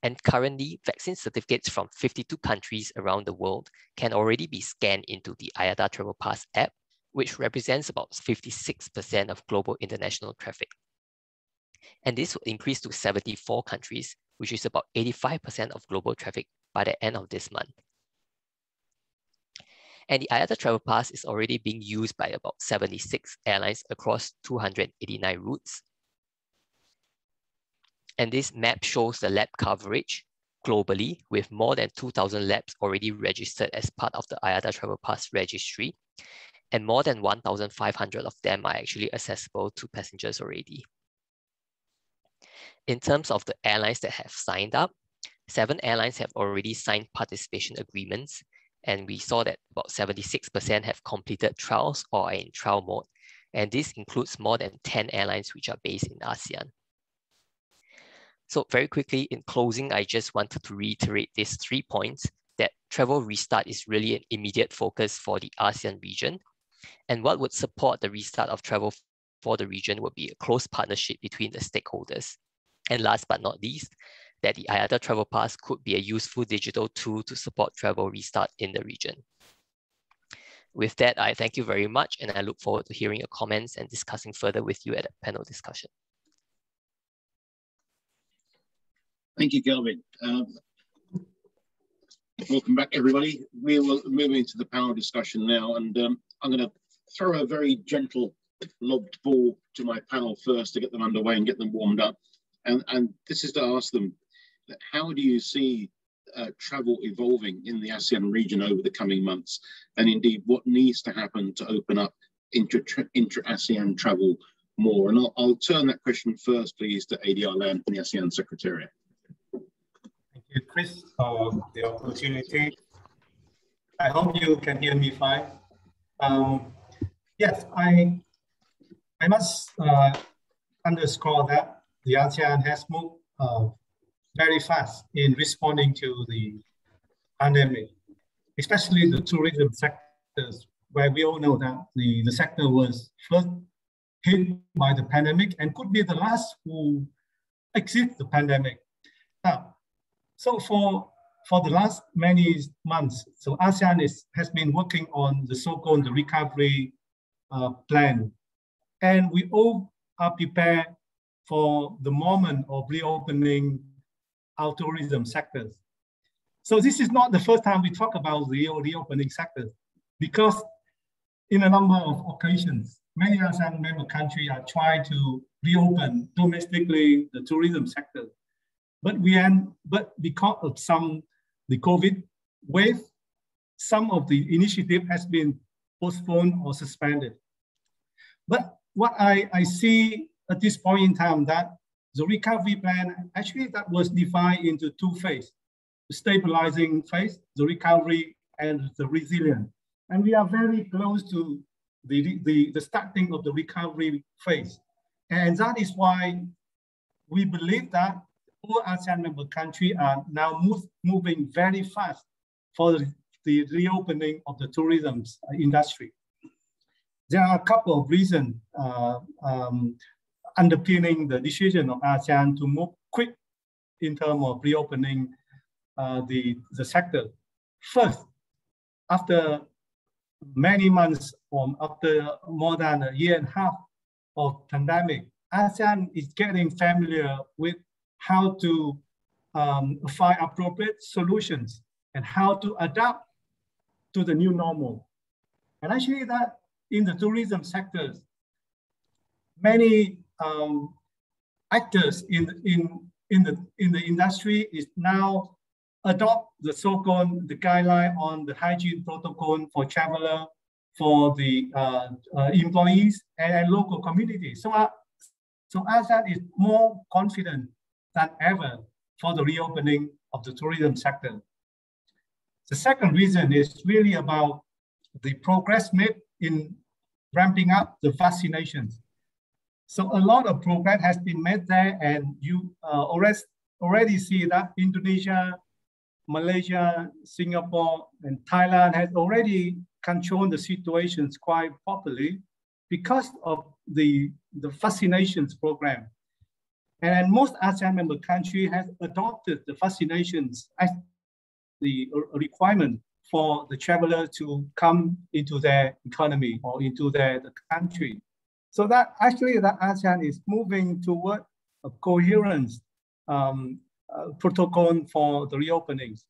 Speaker 6: And currently, vaccine certificates from 52 countries around the world can already be scanned into the Ayata Travel Pass app, which represents about 56% of global international traffic. And this will increase to 74 countries, which is about 85% of global traffic by the end of this month. And the Ayata Travel Pass is already being used by about 76 airlines across 289 routes. And this map shows the lab coverage globally, with more than 2,000 labs already registered as part of the Ayata Travel Pass registry. And more than 1,500 of them are actually accessible to passengers already. In terms of the airlines that have signed up, 7 airlines have already signed participation agreements, and we saw that about 76% have completed trials or are in trial mode. And this includes more than 10 airlines which are based in ASEAN. So very quickly in closing, I just wanted to reiterate these 3 points: that travel restart is really an immediate focus for the ASEAN region. And what would support the restart of travel for the region would be a close partnership between the stakeholders. And last but not least, that the Ayata Travel Pass could be a useful digital tool to support travel restart in the region. With that, I thank you very much, and I look forward to hearing your comments and discussing further with you at a panel discussion.
Speaker 1: Thank you, Kelvin. Welcome back, everybody. We will move into the panel discussion now, and I'm going to throw a very gentle lobbed ball to my panel first to get them underway and get them warmed up. And this is to ask them, how do you see travel evolving in the ASEAN region over the coming months? And indeed, what needs to happen to open up intra-ASEAN travel more? And I'll turn that question first, please, to ADR Lam from the ASEAN Secretariat.
Speaker 7: Thank you, Chris, for the opportunity. I hope you can hear me fine. Yes, I must underscore that the ASEAN has moved very fast in responding to the pandemic, especially the tourism sectors, where we all know that the sector was first hit by the pandemic and could be the last who exit the pandemic. Now, so for the last many months, so ASEAN has been working on the so-called recovery plan, and we all are prepared for the moment of reopening our tourism sectors. So this is not the first time we talk about the reopening sectors, because in a number of occasions, many ASEAN member countries are trying to reopen domestically the tourism sector. But because of the COVID wave, some of the initiative has been postponed or suspended. But what I see at this point in time, that the recovery plan, actually that was divided into 2 phases. stabilizing phase, the recovery, and the resilience. And we are very close to the starting of the recovery phase. And that is why we believe that all ASEAN member countries are now moving very fast for the reopening of the tourism industry. There are a couple of reasons underpinning the decision of ASEAN to move quick in terms of reopening the sector. First, after many months, after more than a year and a half of pandemic, ASEAN is getting familiar with how to find appropriate solutions and how to adapt to the new normal. And actually that in the tourism sectors, many actors in the industry is now adopt the so-called the guideline on the hygiene protocol for traveler, for the employees and local communities. So ASEAN is more confident than ever for the reopening of the tourism sector. The second reason is really about the progress made in ramping up the vaccinations. So a lot of progress has been made there, and you already see that Indonesia, Malaysia, Singapore, and Thailand has already controlled the situations quite properly because of the vaccinations program. And most ASEAN member countries have adopted the vaccinations as the requirement for the traveler to come into their economy or into their country. So that actually the ASEAN is moving toward a coherent protocol for the reopenings.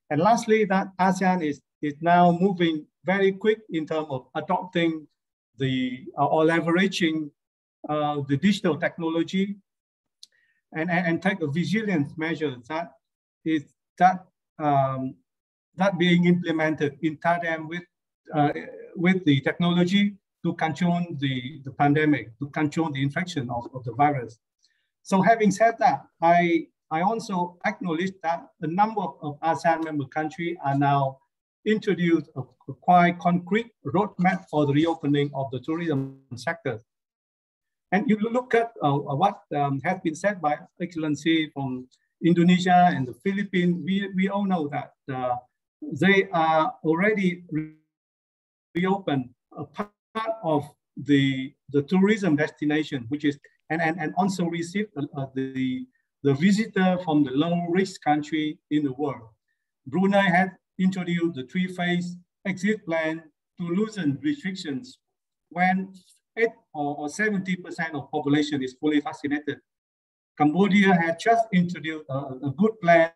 Speaker 7: And lastly, that ASEAN is now moving very quick in terms of adopting or leveraging the digital technology and take a resilience measure that being implemented in tandem with the technology to control the pandemic, to control the infection of the virus. So having said that, I also acknowledge that a number of ASEAN member countries are now introduced a quite concrete roadmap for the reopening of the tourism sector. And you look at what has been said by Excellency from Indonesia and the Philippines, we all know that they are already reopened a part of the tourism destination, which is, and also receive the visitor from the low-risk country in the world. Brunei has introduced the 3-phase exit plan to loosen restrictions when 8 or 70% of population is fully vaccinated. Cambodia had just introduced a good plan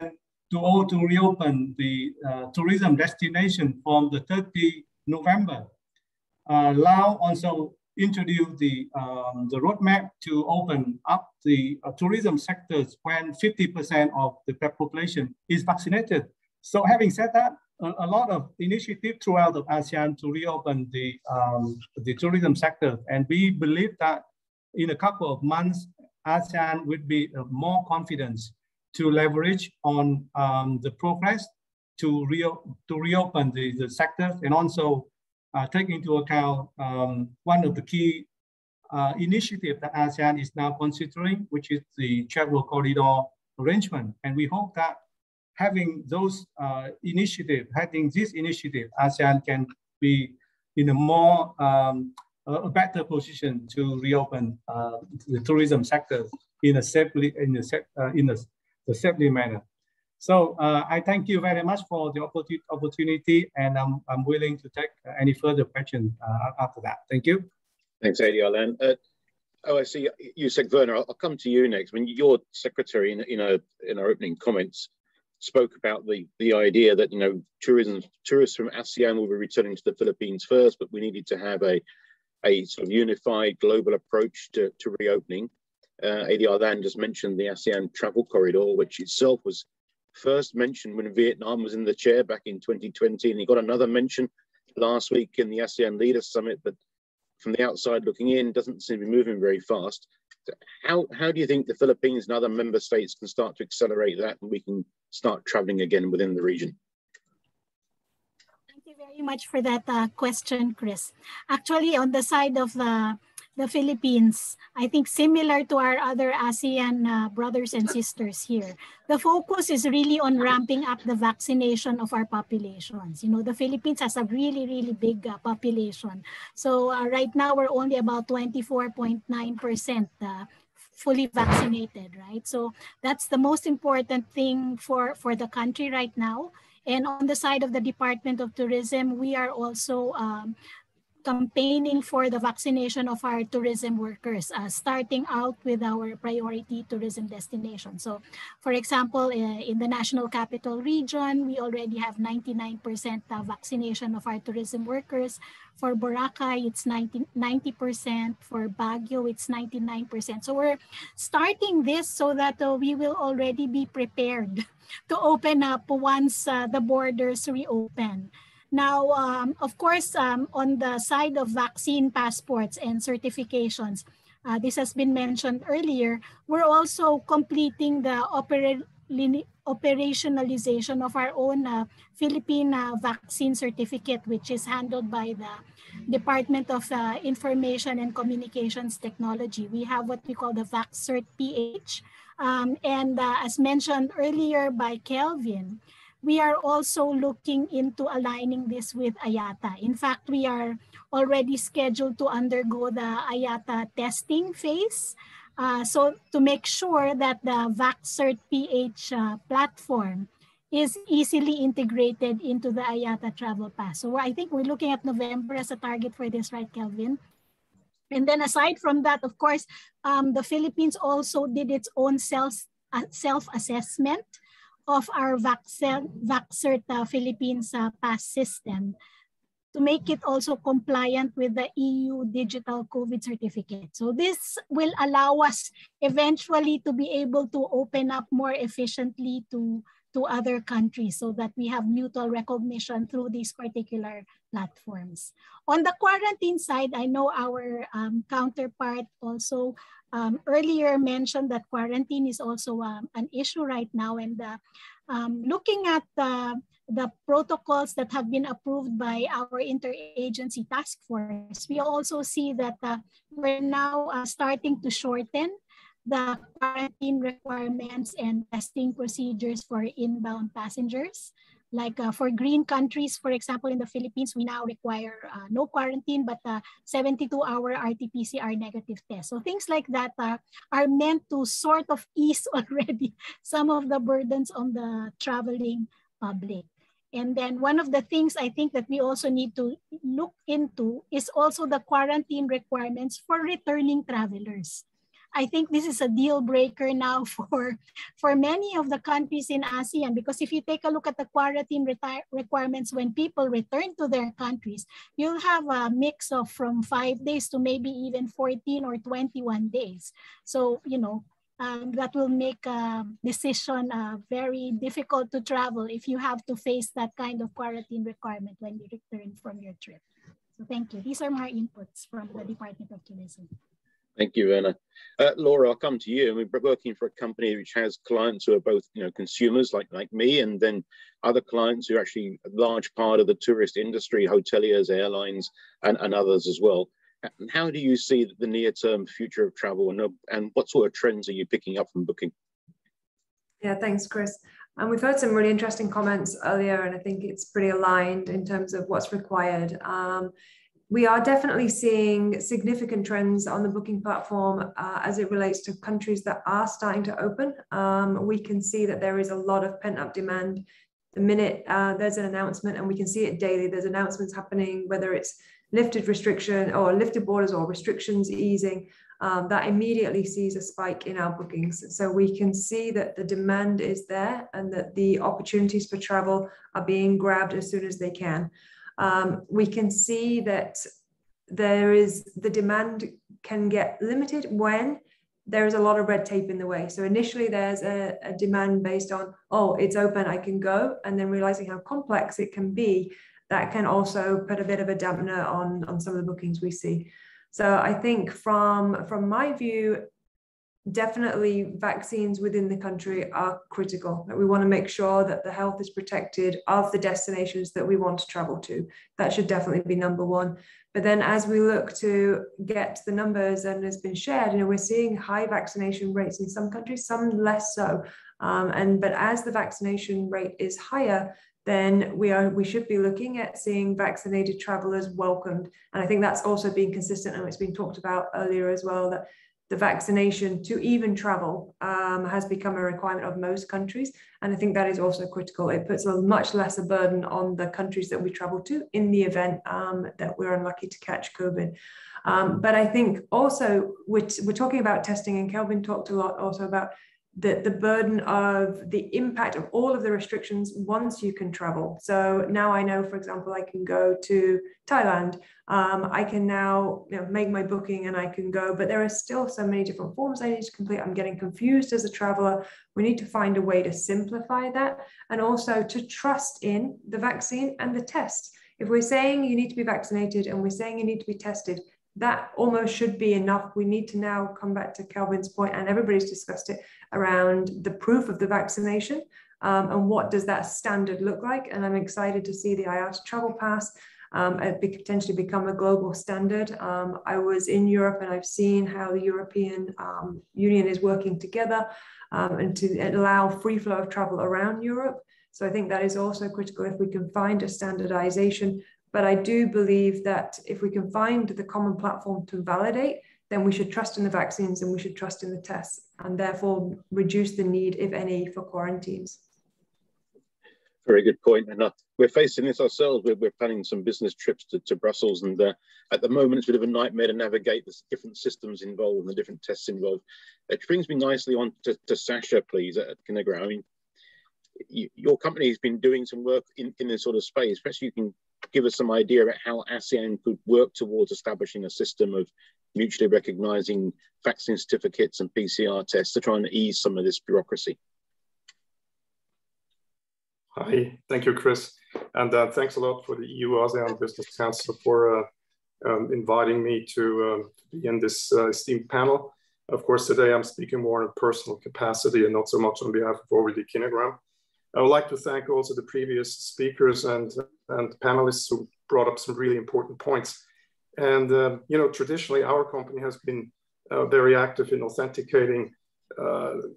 Speaker 7: to reopen the tourism destination from the 30 November. Laos also introduced the roadmap to open up the tourism sectors when 50% of the population is vaccinated. So having said that, a lot of initiative throughout the ASEAN to reopen the tourism sector. And we believe that in a couple of months, ASEAN would be more confident to leverage on the progress to reopen the sectors, and also take into account one of the key initiatives that ASEAN is now considering, which is the travel corridor arrangement. And we hope that having those initiatives, having this initiative, ASEAN can be in a more a better position to reopen the tourism sector in a safely manner. So I thank you very much for the opportunity, and I'm willing to take any further questions after that. Thank you.
Speaker 1: Thanks, Alan. I see you said, Werner, I'll come to you next. When your secretary in our opening comments spoke about the idea that tourists from ASEAN will be returning to the Philippines first, but we needed to have a sort of unified global approach to reopening. Alan just mentioned the ASEAN travel corridor, which itself was first mentioned when Vietnam was in the chair back in 2020, and he got another mention last week in the ASEAN Leaders Summit, but from the outside looking in, doesn't seem to be moving very fast. How do you think the Philippines and other member states can start to accelerate that, and we can start traveling again within the region?
Speaker 8: Thank you very much for that question, Chris. Actually, on the side of the Philippines, I think similar to our other ASEAN brothers and sisters here, the focus is really on ramping up the vaccination of our populations. You know, the Philippines has a really, really big population. So right now we're only about 24.9% fully vaccinated, right? So that's the most important thing for the country right now. And on the side of the Department of Tourism, we are also campaigning for the vaccination of our tourism workers, starting out with our priority tourism destination. So, for example, in the National Capital Region, we already have 99% vaccination of our tourism workers. For Boracay, it's 90%. For Baguio, it's 99%. So we're starting this so that we will already be prepared to open up once the borders reopen. Now, of course, on the side of vaccine passports and certifications, this has been mentioned earlier, we're also completing the operationalization of our own Philippine vaccine certificate, which is handled by the Department of Information and Communications Technology. We have what we call the VaxCert PH. And as mentioned earlier by Kelvin, we are also looking into aligning this with Ayata. In fact, we are already scheduled to undergo the Ayata testing phase. So to make sure that the VaxCert PH platform is easily integrated into the Ayata Travel Pass. So I think we're looking at November as a target for this, right, Kelvin? And then aside from that, of course, the Philippines also did its own self-assessment of our VaxCert Philippines pass system to make it also compliant with the EU digital COVID certificate. So this will allow us eventually to be able to open up more efficiently to other countries so that we have mutual recognition through these particular platforms. On the quarantine side, I know our counterpart also earlier mentioned that quarantine is also an issue right now, and looking at the protocols that have been approved by our interagency task force, we also see that we're now starting to shorten the quarantine requirements and testing procedures for inbound passengers. Like for green countries, for example, in the Philippines, we now require no quarantine, but 72-hour RT-PCR negative test. So things like that are meant to sort of ease already some of the burdens on the traveling public. And then one of the things I think that we also need to look into is also the quarantine requirements for returning travelers. I think this is a deal breaker now for many of the countries in ASEAN, because if you take a look at the quarantine requirements when people return to their countries, you'll have a mix of from 5 days to maybe even 14 or 21 days. So, you know, that will make a decision very difficult to travel if you have to face that kind of quarantine requirement when you return from your trip. So thank you. These are my inputs from the Department of Tourism.
Speaker 1: Thank you, Anna. Laura, I'll come to you. I mean, we're working for a company which has clients who are both, you know, consumers like me, and then other clients who are actually a large part of the tourist industry, hoteliers, airlines, and others as well. How do you see the near-term future of travel, and what sort of trends are you picking up from booking?
Speaker 9: Yeah, thanks, Chris. And we've heard some really interesting comments earlier, and I think it's pretty aligned in terms of what's required. We are definitely seeing significant trends on the booking platform as it relates to countries that are starting to open. We can see that there is a lot of pent-up demand. The minute there's an announcement, and we can see it daily, there's announcements happening, whether it's lifted restriction or lifted borders or restrictions easing, that immediately sees a spike in our bookings. So we can see that the demand is there and that the opportunities for travel are being grabbed as soon as they can. We can see that the demand can get limited when there is a lot of red tape in the way. So initially there's a demand based on, oh, it's open, I can go. And then realizing how complex it can be, that can also put a bit of a dampener on some of the bookings we see. So I think from my view, definitely vaccines within the country are critical. We want to make sure that the health is protected of the destinations that we want to travel to. That should definitely be number one. But then as we look to get the numbers, and has been shared, we're seeing high vaccination rates in some countries, some less so. But as the vaccination rate is higher, then we should be looking at seeing vaccinated travelers welcomed. And I think that's also been consistent, and it's been talked about earlier as well, that the vaccination to even travel has become a requirement of most countries. And I think that is also critical. It puts a much lesser burden on the countries that we travel to in the event that we're unlucky to catch COVID. But I think also we're talking about testing, and Kelvin talked a lot also about the burden of the impact of all of the restrictions once you can travel. So now I know, for example, I can go to Thailand. I can now make my booking and I can go, but there are still so many different forms I need to complete. I'm getting confused as a traveler. We need to find a way to simplify that, and also to trust in the vaccine and the test. If we're saying you need to be vaccinated and we're saying you need to be tested, that almost should be enough. We need to now come back to Kelvin's point, and everybody's discussed it, around the proof of the vaccination and what does that standard look like. And I'm excited to see the Ayata travel pass potentially become a global standard. I was in Europe and I've seen how the European Union is working together and to allow free flow of travel around Europe. So I think that is also critical if we can find a standardization. But I do believe that if we can find the common platform to validate, then we should trust in the vaccines and we should trust in the tests, and therefore reduce the need, if any, for quarantines.
Speaker 1: Very good point. And we're facing this ourselves. We're planning some business trips to Brussels, and at the moment it's a bit of a nightmare to navigate the different systems involved and the different tests involved. It brings me nicely on to Sasha, please, at Kinagra. I mean, your company has been doing some work in this sort of space. Perhaps you can give us some idea about how ASEAN could work towards establishing a system of mutually recognizing vaccine certificates and PCR tests to try and ease some of this bureaucracy.
Speaker 10: Hi, thank you, Chris. And thanks a lot for the EU-ASEAN Business Council for inviting me to be in this esteemed panel. Of course, today I'm speaking more in a personal capacity and not so much on behalf of Already Kinagram. I would like to thank also the previous speakers and panelists who brought up some really important points. And, traditionally our company has been very active in authenticating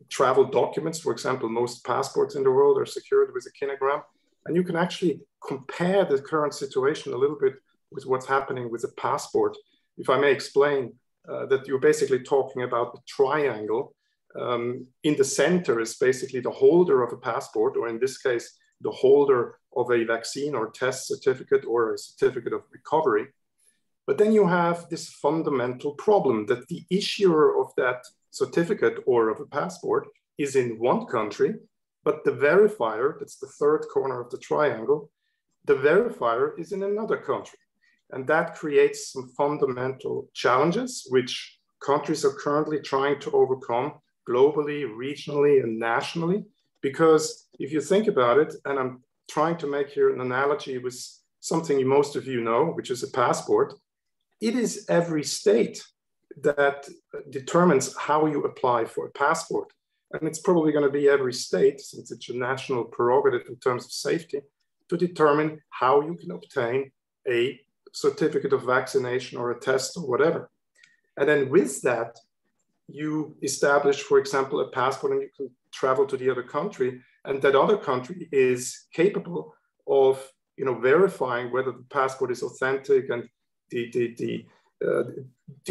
Speaker 10: travel documents. For example, most passports in the world are secured with a kinagram. And you can actually compare the current situation a little bit with what's happening with a passport. If I may explain that you're basically talking about the triangle. In the center is basically the holder of a passport, or in this case, the holder of a vaccine or test certificate or a certificate of recovery. But then you have this fundamental problem that the issuer of that certificate or of a passport is in one country, but the verifier, that's the third corner of the triangle, the verifier is in another country. And that creates some fundamental challenges, which countries are currently trying to overcome globally, regionally, and nationally. Because if you think about it, and I'm trying to make here an analogy with something most of you know, which is a passport, it is every state that determines how you apply for a passport. And it's probably going to be every state, since it's a national prerogative in terms of safety, to determine how you can obtain a certificate of vaccination or a test or whatever. And then with that, you establish, for example, a passport and you can travel to the other country, and that other country is capable of verifying whether the passport is authentic and the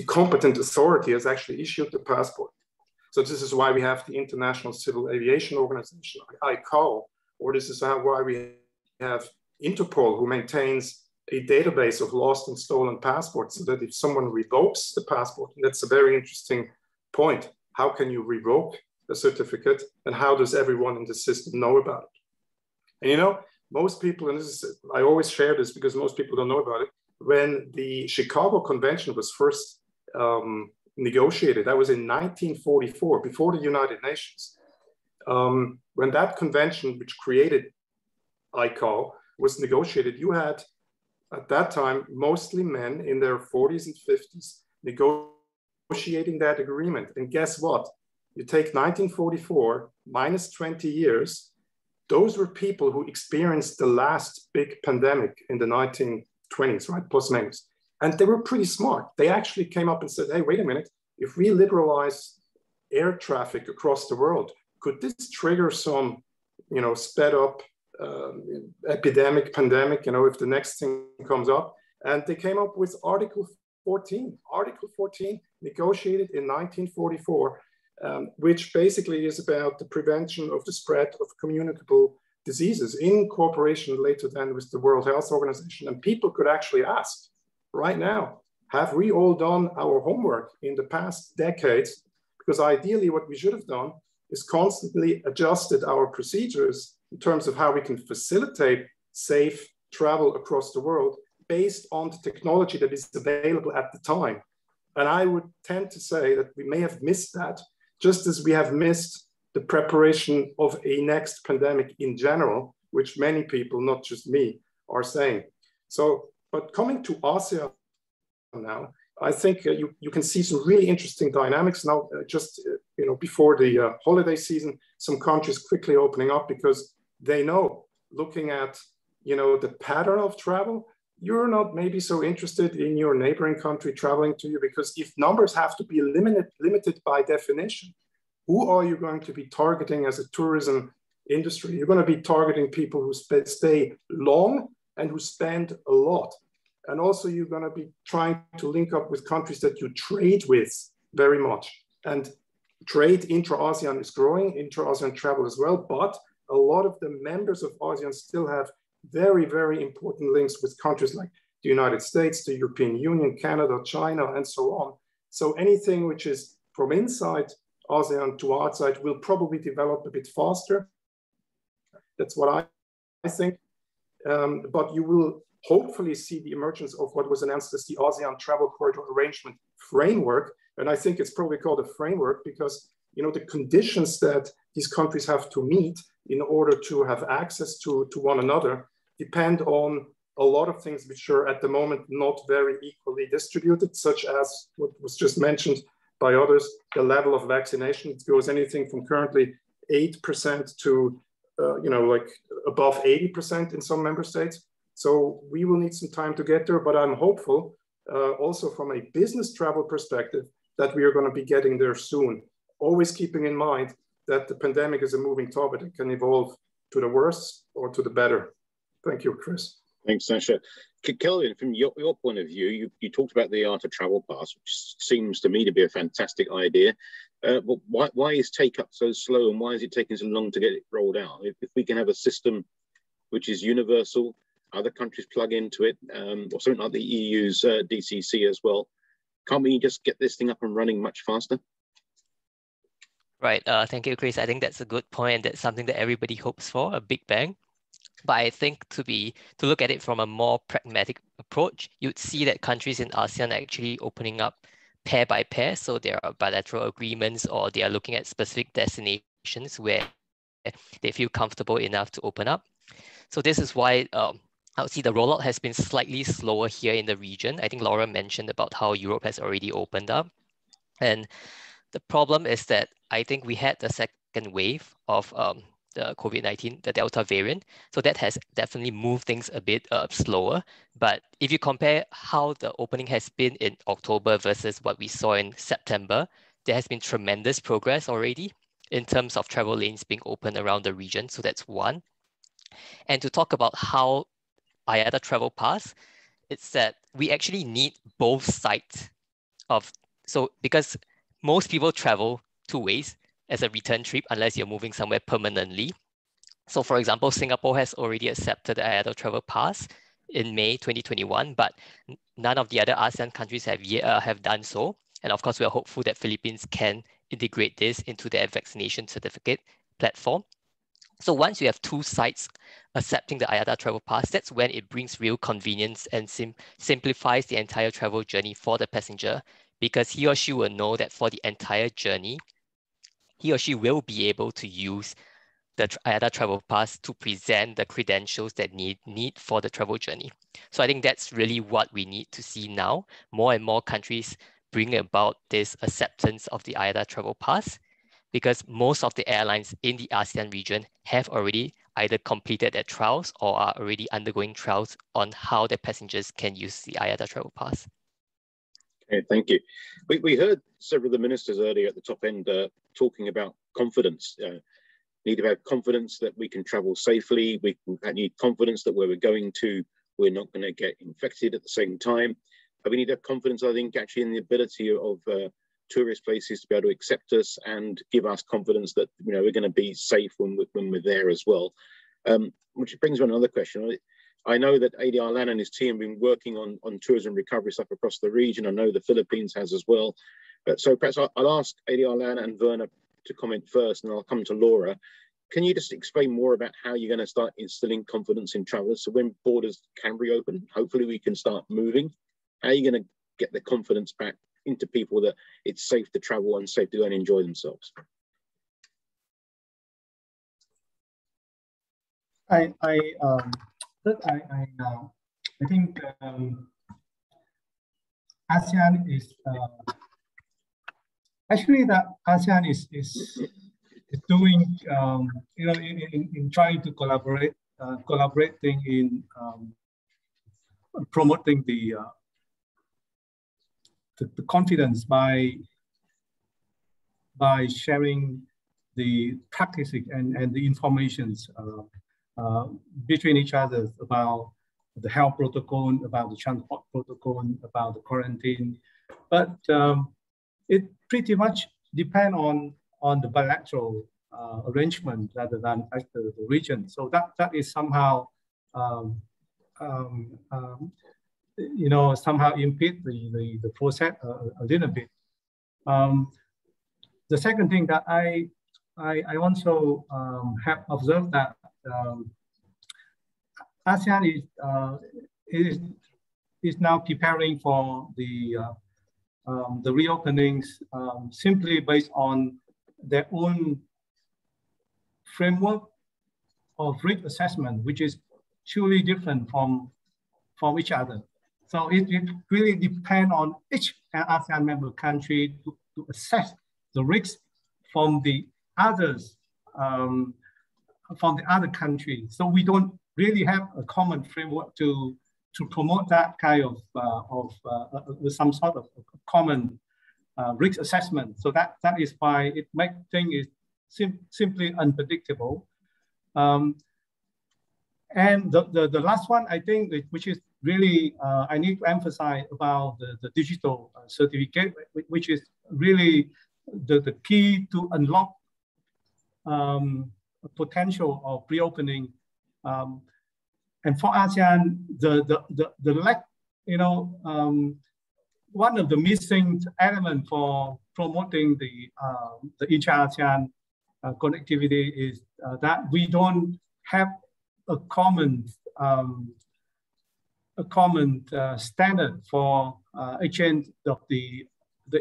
Speaker 10: competent authority has actually issued the passport. So this is why we have the International Civil Aviation Organization, ICAO, or this is why we have Interpol, who maintains a database of lost and stolen passports, so that if someone revokes the passport, and that's a very interesting point, how can you revoke a certificate and how does everyone in the system know about it? And most people, and I always share this because most people don't know about it, when the Chicago Convention was first negotiated, that was in 1944, before the United Nations. When that convention, which created ICAO, was negotiated, you had, at that time, mostly men in their 40s and 50s negotiating that agreement. And guess what? you take 1944, minus 20 years, those were people who experienced the last big pandemic in the 1920s, right, plus minus. And they were pretty smart. They actually came up and said, hey, wait a minute, if we liberalize air traffic across the world, could this trigger some, sped up epidemic, pandemic, if the next thing comes up? And they came up with Article 14. Article 14 negotiated in 1944, which basically is about the prevention of the spread of communicable diseases in cooperation later then with the World Health Organization. And people could actually ask right now, have we all done our homework in the past decades? Because ideally what we should have done is constantly adjusted our procedures in terms of how we can facilitate safe travel across the world based on the technology that is available at the time. And I would tend to say that we may have missed that, just as we have missed the preparation of a next pandemic in general, which many people, not just me, are saying. So, but coming to ASEAN now, I think you can see some really interesting dynamics now, before the holiday season, some countries quickly opening up because they know, looking at, the pattern of travel, you're not maybe so interested in your neighboring country traveling to you, because if numbers have to be limited by definition, who are you going to be targeting as a tourism industry? You're going to be targeting people who stay long and who spend a lot. And also you're going to be trying to link up with countries that you trade with very much. And trade intra-ASEAN is growing, intra-ASEAN travel as well, but a lot of the members of ASEAN still have very, very important links with countries like the United States, the European Union, Canada, China, and so on. So anything which is from inside ASEAN to outside will probably develop a bit faster. That's what I think. But you will hopefully see the emergence of what was announced as the ASEAN Travel Corridor Arrangement Framework. And I think it's probably called a framework because, the conditions that these countries have to meet in order to have access to one another depend on a lot of things which are at the moment not very equally distributed, such as what was just mentioned by others, the level of vaccination. It goes anything from currently 8% to, like above 80% in some member states. So we will need some time to get there, but I'm hopeful also from a business travel perspective that we are going to be getting there soon. Always keeping in mind that the pandemic is a moving target. It can evolve to the worse or to the better. Thank you, Chris.
Speaker 1: Thanks, Sasha. Kelvin, from your point of view, you talked about the Ayata travel pass, which seems to me to be a fantastic idea. But why is take-up so slow, and why is it taking so long to get it rolled out? If we can have a system which is universal, other countries plug into it, or something like the EU's DCC as well, can't we just get this thing up and running much faster?
Speaker 6: Right. Thank you, Chris. I think that's a good point, and that's something that everybody hopes for, a big bang. But I think to look at it from a more pragmatic approach, you'd see that countries in ASEAN are actually opening up pair by pair. So there are bilateral agreements, or they are looking at specific destinations where they feel comfortable enough to open up. So this is why I would see the rollout has been slightly slower here in the region. I think Laura mentioned about how Europe has already opened up. And the problem is that I think we had the second wave of the COVID-19, the Delta variant. So that has definitely moved things a bit slower. But if you compare how the opening has been in October versus what we saw in September, there has been tremendous progress already in terms of travel lanes being open around the region. So that's one. And to talk about how Ayata Travel Pass, it's that we actually need both sides of, so because most people travel two ways as a return trip unless you're moving somewhere permanently. So for example, Singapore has already accepted the Ayata Travel Pass in May 2021, but none of the other ASEAN countries have done so. And of course, we are hopeful that Philippines can integrate this into their vaccination certificate platform. So once you have two sides accepting the Ayata Travel Pass, that's when it brings real convenience and simplifies the entire travel journey for the passenger, because he or she will know that for the entire journey, he or she will be able to use the Ayata Travel Pass to present the credentials that need for the travel journey. So I think that's really what we need to see now. More and more countries bring about this acceptance of the Ayata Travel Pass, because most of the airlines in the ASEAN region have already either completed their trials or are already undergoing trials on how their passengers can use the Ayata travel pass.
Speaker 1: Okay, thank you. We heard several of the ministers earlier at the top end talking about confidence. Need to have confidence that we can travel safely. We need confidence that where we're going to, we're not going to get infected at the same time. We need to have confidence, I think, actually in the ability of tourist places to be able to accept us and give us confidence that we're going to be safe when we're there as well. Which brings me on another question. I know that Adi Arlan and his team have been working on tourism recovery stuff across the region. I know the Philippines has as well. So perhaps I'll ask Adi Arlan and Werner to comment first, and I'll come to Laura. Can you just explain more about how you're going to start instilling confidence in travellers? So when borders can reopen, hopefully we can start moving. How are you going to get the confidence back into people that it's safe to travel and safe to go and enjoy themselves?
Speaker 7: I think ASEAN is actually that ASEAN is doing in trying to collaborating in promoting the confidence by sharing the practices and the informations between each other about the health protocol, about the transport protocol, about the quarantine. But it pretty much depends on the bilateral arrangement rather than at the region. So that is somehow somehow impede the process a little bit. The second thing that I also have observed that ASEAN is now preparing for the reopenings simply based on their own framework of risk assessment, which is truly different from each other. So it really depends on each ASEAN member country to assess the risks from the others, from the other countries. So we don't really have a common framework to promote that kind of some sort of common risk assessment. So that is why it makes things simply unpredictable. And the last one, I think, which is really, I need to emphasize about the digital certificate, which is really the key to unlock potential of reopening. And for ASEAN, the lack, one of the missing elements for promoting the intra-ASEAN connectivity is that we don't have a common standard for exchange of the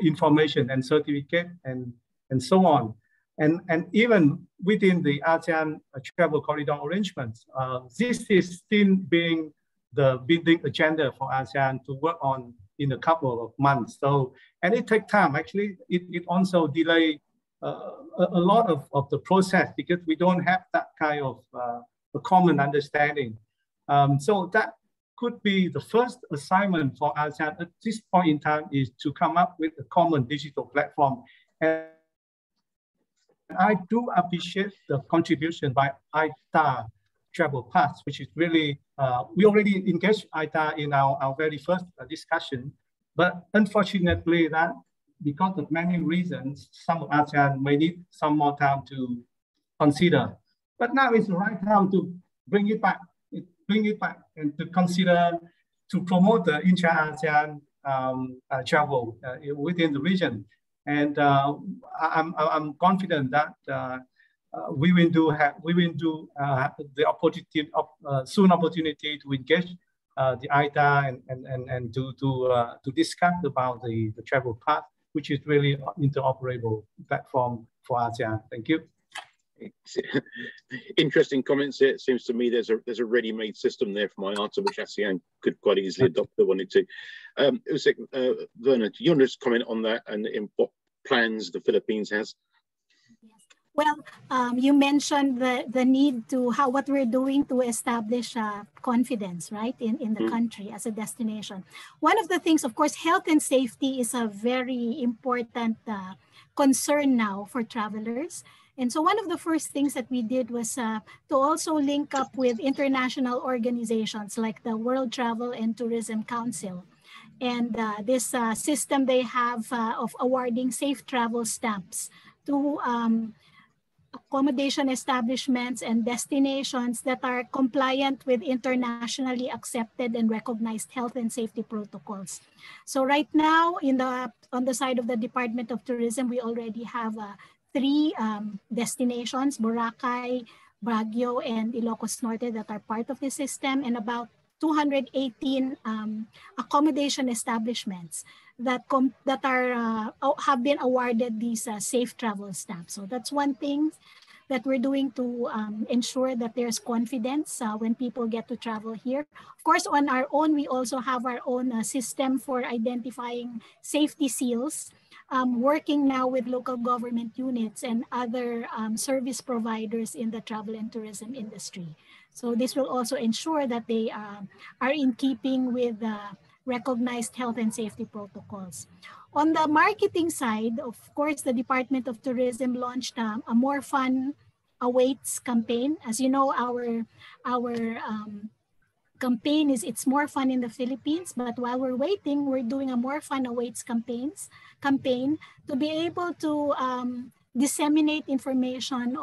Speaker 7: information and certificate and so on. And even within the ASEAN travel corridor arrangements, this is still being the building agenda for ASEAN to work on in a couple of months. So, and it takes time. Actually, it also delay a lot of the process because we don't have that kind of a common understanding. So that could be the first assignment for ASEAN at this point in time, is to come up with a common digital platform. And I do appreciate the contribution by Ayata Travel Pass, which is really, we already engaged Ayata in our very first discussion, but unfortunately that because of many reasons, some of ASEAN may need some more time to consider. But now is the right time to bring it back and to consider to promote the intra-ASEAN travel within the region. And I'm confident that we will have the opportunity to engage the Ayata and to discuss about the travel path, which is really interoperable platform for ASEAN. Thank you.
Speaker 1: Interesting comments here. It seems to me there's a ready-made system there for Ayata, which ASEAN could quite easily adopt if they wanted to. Werner, do you want to just comment on that and in what plans the Philippines has?
Speaker 8: Yeah. Well, you mentioned the need to what we're doing to establish confidence, right, in the country as a destination. One of the things, of course, health and safety is a very important concern now for travelers. And so one of the first things that we did was to also link up with international organizations like the World Travel and Tourism Council. And this system they have of awarding safe travel stamps to accommodation establishments and destinations that are compliant with internationally accepted and recognized health and safety protocols. So right now, on the side of the Department of Tourism, we already have 3 destinations, Boracay, Baguio, and Ilocos Norte, that are part of the system, and about 218 accommodation establishments that have been awarded these safe travel stamps. So that's one thing that we're doing to ensure that there's confidence when people get to travel here. Of course, on our own, we also have our own system for identifying safety seals, working now with local government units and other service providers in the travel and tourism industry. So this will also ensure that they are in keeping with recognized health and safety protocols. On the marketing side, of course, the Department of Tourism launched a More Fun Awaits campaign. As you know, our campaign is It's More Fun in the Philippines, but while we're waiting, we're doing a More Fun Awaits campaign to be able to disseminate information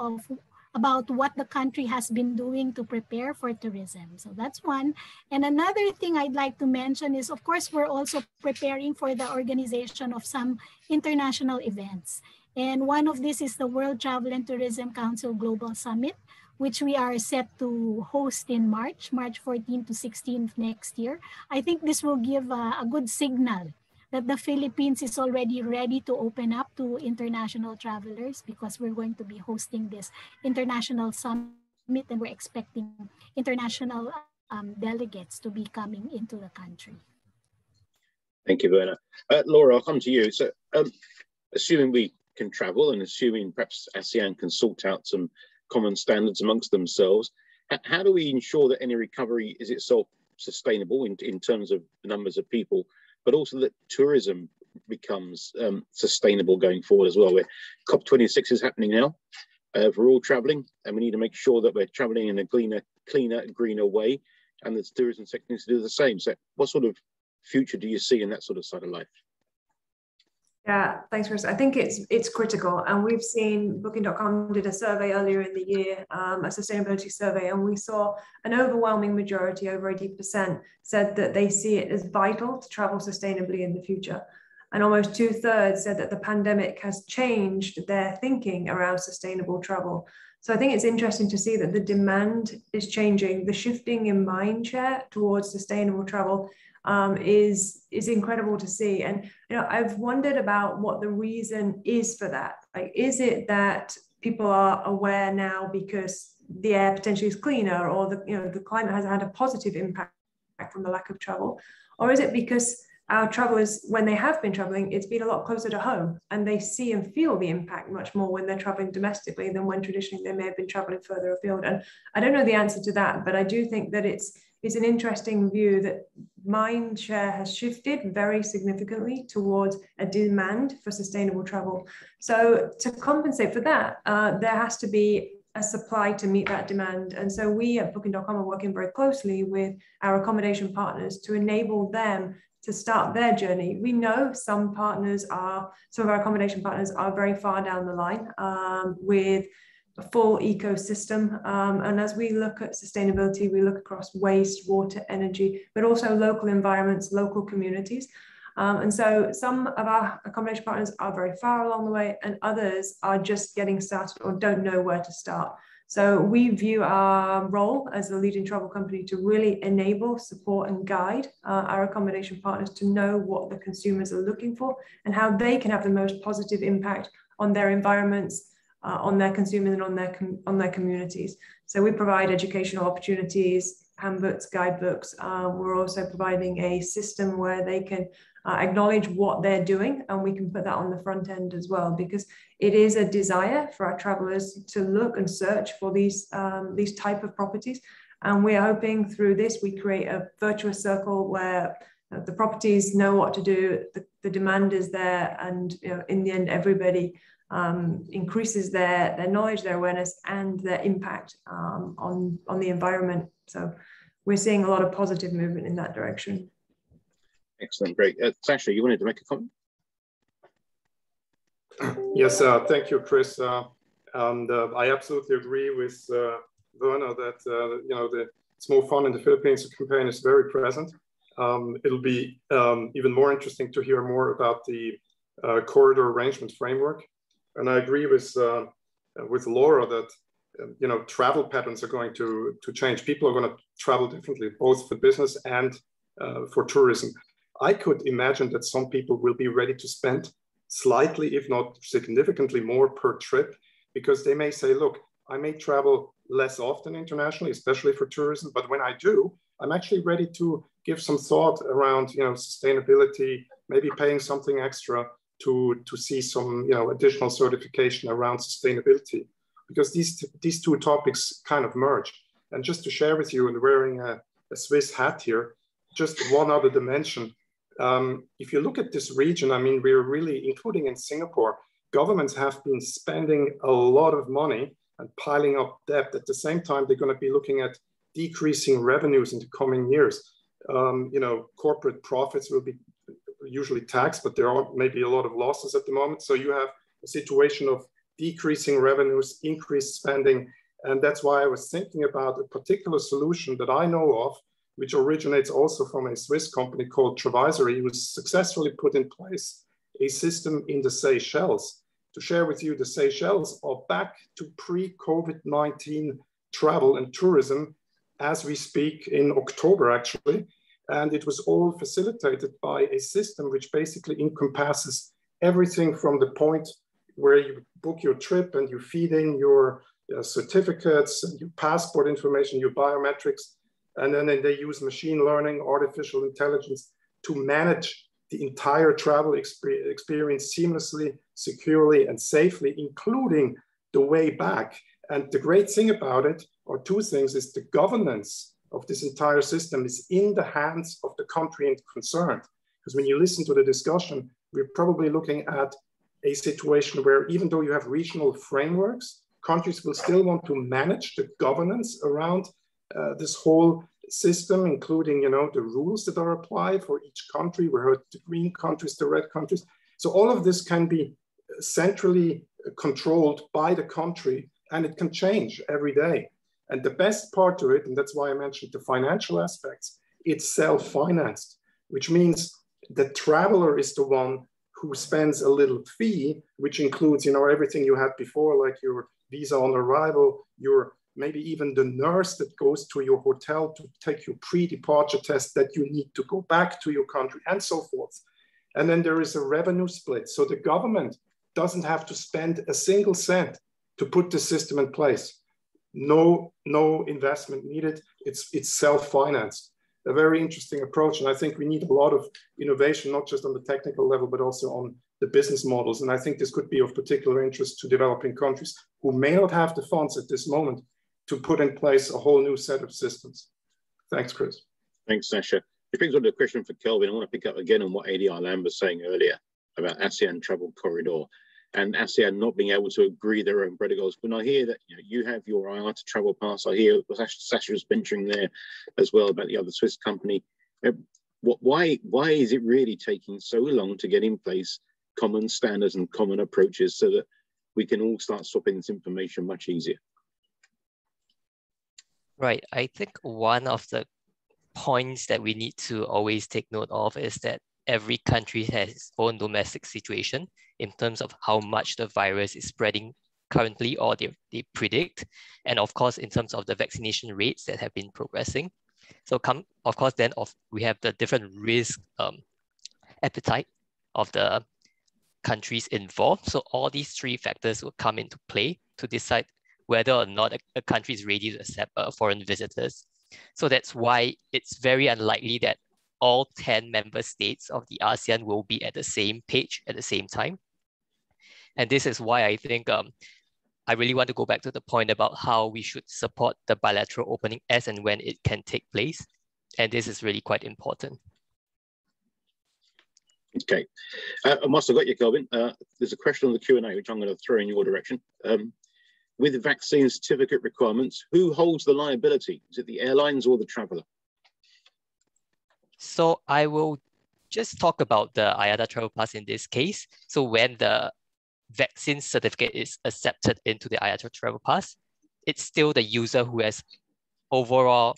Speaker 8: about what the country has been doing to prepare for tourism. So that's one. And another thing I'd like to mention is, of course, we're also preparing for the organization of some international events. And one of these is the World Travel and Tourism Council Global Summit, which we are set to host in March 14 to 16 next year. I think this will give a good signal that the Philippines is already ready to open up to international travelers, because we're going to be hosting this international summit and we're expecting international delegates to be coming into the country.
Speaker 1: Thank you, Verna. Laura, I'll come to you. So assuming we can travel and assuming perhaps ASEAN can sort out some common standards amongst themselves, how do we ensure that any recovery is itself sustainable in terms of the numbers of people, but also that tourism becomes sustainable going forward as well? Where COP26 is happening now. We're all traveling, and we need to make sure that we're traveling in a cleaner, greener way, and the tourism sector needs to do the same. So what sort of future do you see in that sort of side of life?
Speaker 9: Yeah, thanks, Chris. I think it's critical, and we've seen Booking.com did a survey earlier in the year, a sustainability survey, and we saw an overwhelming majority, over 80%, said that they see it as vital to travel sustainably in the future. And almost 2/3 said that the pandemic has changed their thinking around sustainable travel. So I think it's interesting to see that the demand is changing, the shifting in mind share towards sustainable travel is incredible to see. And I've wondered about what the reason is for that. Like, is it that people are aware now because the air potentially is cleaner, or the climate has had a positive impact from the lack of travel, or is it because our travelers, when they have been traveling, it's been a lot closer to home, and they see and feel the impact much more when they're traveling domestically than when traditionally they may have been traveling further afield? And I don't know the answer to that, but I do think that it's an interesting view that mind share has shifted very significantly towards a demand for sustainable travel. So to compensate for that, there has to be a supply to meet that demand. And so we at Booking.com are working very closely with our accommodation partners to enable them to start their journey. We know some of our accommodation partners are very far down the line with a full ecosystem. And as we look at sustainability, we look across waste, water, energy, but also local environments, local communities. And so some of our accommodation partners are very far along the way, and others are just getting started or don't know where to start. So we view our role as a leading travel company to really enable, support, and guide our accommodation partners to know what the consumers are looking for and how they can have the most positive impact on their environments, on their consumers, and on their communities. So we provide educational opportunities, handbooks, guidebooks. We're also providing a system where they can acknowledge what they're doing, and we can put that on the front end as well, because it is a desire for our travelers to look and search for these type of properties. And we're hoping through this, we create a virtuous circle where the properties know what to do, the demand is there, and in the end, everybody increases their knowledge, their awareness, and their impact on the environment. So we're seeing a lot of positive movement in that direction.
Speaker 1: Excellent, great. Sasha, you wanted to make a comment?
Speaker 10: Yes, thank you, Chris. And I absolutely agree with Werner that the It's More Fun in the Philippines campaign is very present. It'll be even more interesting to hear more about the corridor arrangement framework. And I agree with Laura that travel patterns are going to change. People are going to travel differently, both for business and for tourism. I could imagine that some people will be ready to spend slightly, if not significantly more per trip, because they may say, look, I may travel less often internationally, especially for tourism, but when I do, I'm actually ready to give some thought around sustainability, maybe paying something extra to see some additional certification around sustainability, because these two topics kind of merge. And just to share with you, and wearing a Swiss hat here, just one other dimension. If you look at this region, I mean, we're really, including in Singapore, governments have been spending a lot of money and piling up debt. At the same time, they're going to be looking at decreasing revenues in the coming years. Corporate profits will be usually taxed, but there are maybe a lot of losses at the moment. So you have a situation of decreasing revenues, increased spending. And that's why I was thinking about a particular solution that I know of, which originates also from a Swiss company called Travisory, who successfully put in place a system in the Seychelles. To share with you, the Seychelles are back to pre-COVID-19 travel and tourism as we speak in October, actually. And it was all facilitated by a system which basically encompasses everything from the point where you book your trip and you feed in your certificates, and your passport information, your biometrics, and then they use machine learning, artificial intelligence to manage the entire travel experience seamlessly, securely, and safely, including the way back. And the great thing about it are two things: is the governance of this entire system is in the hands of the country concerned. Because when you listen to the discussion, we're probably looking at a situation where, even though you have regional frameworks, countries will still want to manage the governance around this whole system, including the rules that are applied for each country. We heard the green countries, the red countries. So all of this can be centrally controlled by the country, and it can change every day. And the best part of it, and that's why I mentioned the financial aspects, it's self-financed, which means the traveler is the one who spends a little fee, which includes everything you had before, like your visa on arrival, your maybe even the nurse that goes to your hotel to take your pre-departure test that you need to go back to your country, and so forth. And then there is a revenue split. So the government doesn't have to spend a single cent to put the system in place. No investment needed. It's self-financed. A very interesting approach. And I think we need a lot of innovation, not just on the technical level, but also on the business models. And I think this could be of particular interest to developing countries who may not have the funds at this moment to put in place a whole new set of systems. Thanks, Chris.
Speaker 1: Thanks, Sasha. It brings on a question for Kelvin. I want to pick up again on what ADR Lam was saying earlier about ASEAN travel corridor and ASEAN not being able to agree their own protocols. When I hear that you have your Ayata travel pass, I hear what Sasha was mentioning there as well about the other Swiss company. Why is it really taking so long to get in place common standards and common approaches so that we can all start swapping this information much easier?
Speaker 6: Right. I think one of the points that we need to always take note of is that every country has its own domestic situation in terms of how much the virus is spreading currently, or they predict. And of course, in terms of the vaccination rates that have been progressing. So of course, then we have the different risk appetite of the countries involved. So all these three factors will come into play to decide whether or not a country is ready to accept foreign visitors. So that's why it's very unlikely that all 10 member states of the ASEAN will be at the same page at the same time. And this is why I think I really want to go back to the point about how we should support the bilateral opening as and when it can take place. And this is really quite important.
Speaker 1: Okay. Whilst I've got you, Kelvin, there's a question on the Q&A, which I'm going to throw in your direction. With vaccine certificate requirements, who holds the liability? Is it the airlines or the traveller?
Speaker 6: So I will just talk about the Ayata Travel Pass in this case. So when the vaccine certificate is accepted into the Ayata Travel Pass, it's still the user who has overall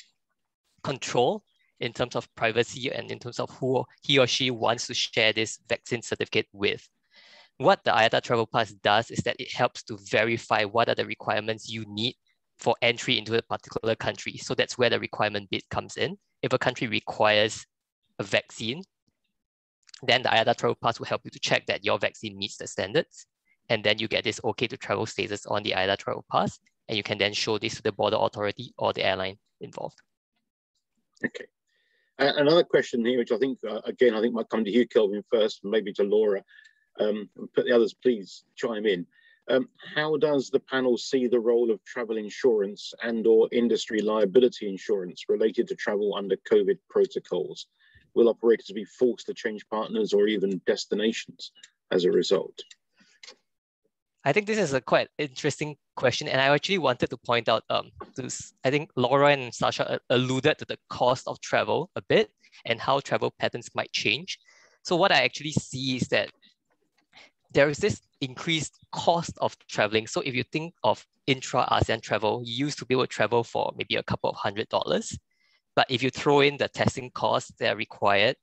Speaker 6: control in terms of privacy and in terms of who he or she wants to share this vaccine certificate with. What the Ayata Travel Pass does is that it helps to verify what are the requirements you need for entry into a particular country. So that's where the requirement bit comes in. If a country requires a vaccine, then the Ayata Travel Pass will help you to check that your vaccine meets the standards. And then you get this okay to travel status on the Ayata Travel Pass. And you can then show this to the border authority or the airline involved.
Speaker 1: Okay. Another question here, which I think, again, I think might come to you, Kelvin, first, and maybe to Laura. But the others, please chime in. How does the panel see the role of travel insurance and or industry liability insurance related to travel under COVID protocols? Will operators be forced to change partners or even destinations as a result?
Speaker 6: I think this is a quite interesting question, and I actually wanted to point out I think Laura and Sasha alluded to the cost of travel a bit and how travel patterns might change. So what I actually see is that there is this increased cost of traveling. So if you think of intra-ASEAN travel, you used to be able to travel for maybe a couple of $100. But if you throw in the testing costs that are required,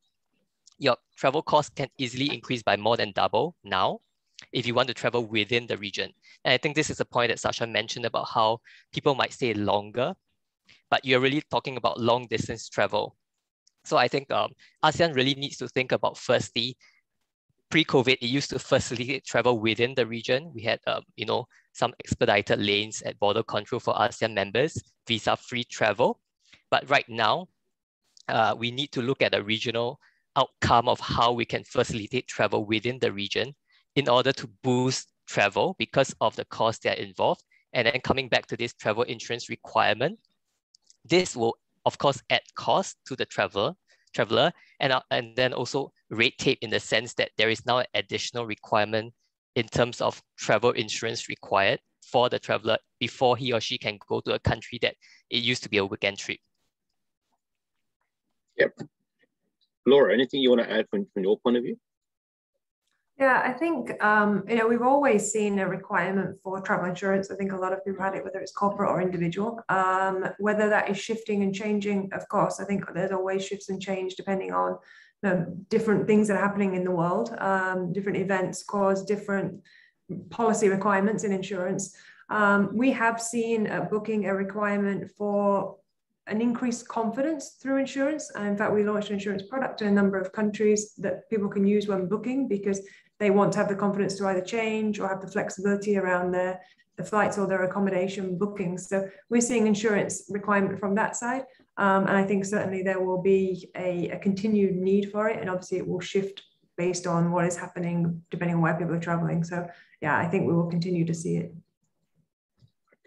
Speaker 6: your travel costs can easily increase by more than double now if you want to travel within the region. And I think this is a point that Sasha mentioned about how people might stay longer, but you're really talking about long distance travel. So I think ASEAN really needs to think about, firstly, pre-COVID, it used to facilitate travel within the region. We had, some expedited lanes at border control for ASEAN members, visa-free travel. But right now, we need to look at a regional outcome of how we can facilitate travel within the region in order to boost travel because of the costs that are involved. And then coming back to this travel insurance requirement, this will, of course, add cost to the traveler, and then also red tape in the sense that there is now an additional requirement in terms of travel insurance required for the traveler before he or she can go to a country that it used to be a weekend trip.
Speaker 1: Yep. Laura, anything you want to add from your point of view?
Speaker 9: Yeah, I think, we've always seen a requirement for travel insurance. I think a lot of people had it, whether it's corporate or individual. Whether that is shifting and changing, of course, I think there's always shifts and change depending on different things that are happening in the world. Different events cause different policy requirements in insurance. We have seen booking a requirement for an increased confidence through insurance. And in fact, we launched an insurance product in a number of countries that people can use when booking because they want to have the confidence to either change or have the flexibility around the flights or their accommodation bookings. So we're seeing insurance requirement from that side. And I think certainly there will be a continued need for it. And obviously it will shift based on what is happening, depending on where people are traveling. So yeah, I think we will continue to see it.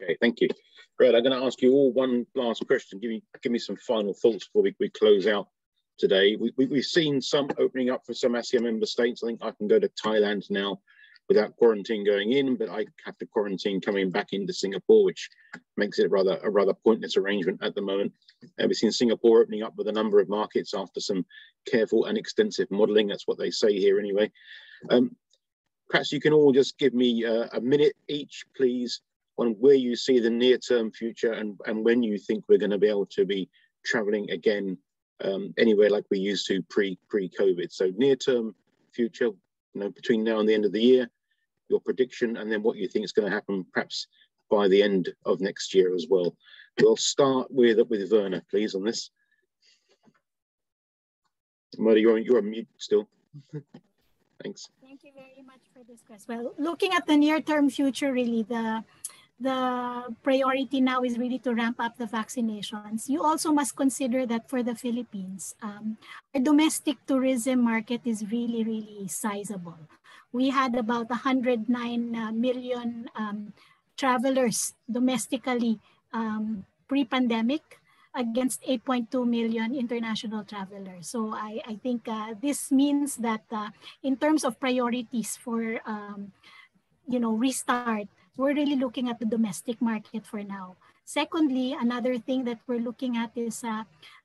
Speaker 1: Okay, thank you. Great, I'm going to ask you all one last question. Give me some final thoughts before we close out today. We've seen some opening up for some ASEAN member states. I think I can go to Thailand now without quarantine going in, but I have to quarantine coming back into Singapore, which makes it a rather pointless arrangement at the moment. We've seen Singapore opening up with a number of markets after some careful and extensive modelling. That's what they say here anyway. Perhaps you can all just give me a minute each, please, on where you see the near-term future and when you think we're going to be able to be travelling again anywhere like we used to pre-COVID. So near-term future, between now and the end of the year, your prediction, and then what you think is going to happen perhaps by the end of next year as well. We'll start with Werner, please, on this. Murray, you're on mute still. Thanks.
Speaker 8: Thank you very much for this question. Well, looking at the near-term future, really, the priority now is really to ramp up the vaccinations. You also must consider that for the Philippines, our domestic tourism market is really, really sizable. We had about 109 million travelers domestically pre-pandemic against 8.2 million international travelers. So I think this means that in terms of priorities for restart, we're really looking at the domestic market for now. Secondly, another thing that we're looking at is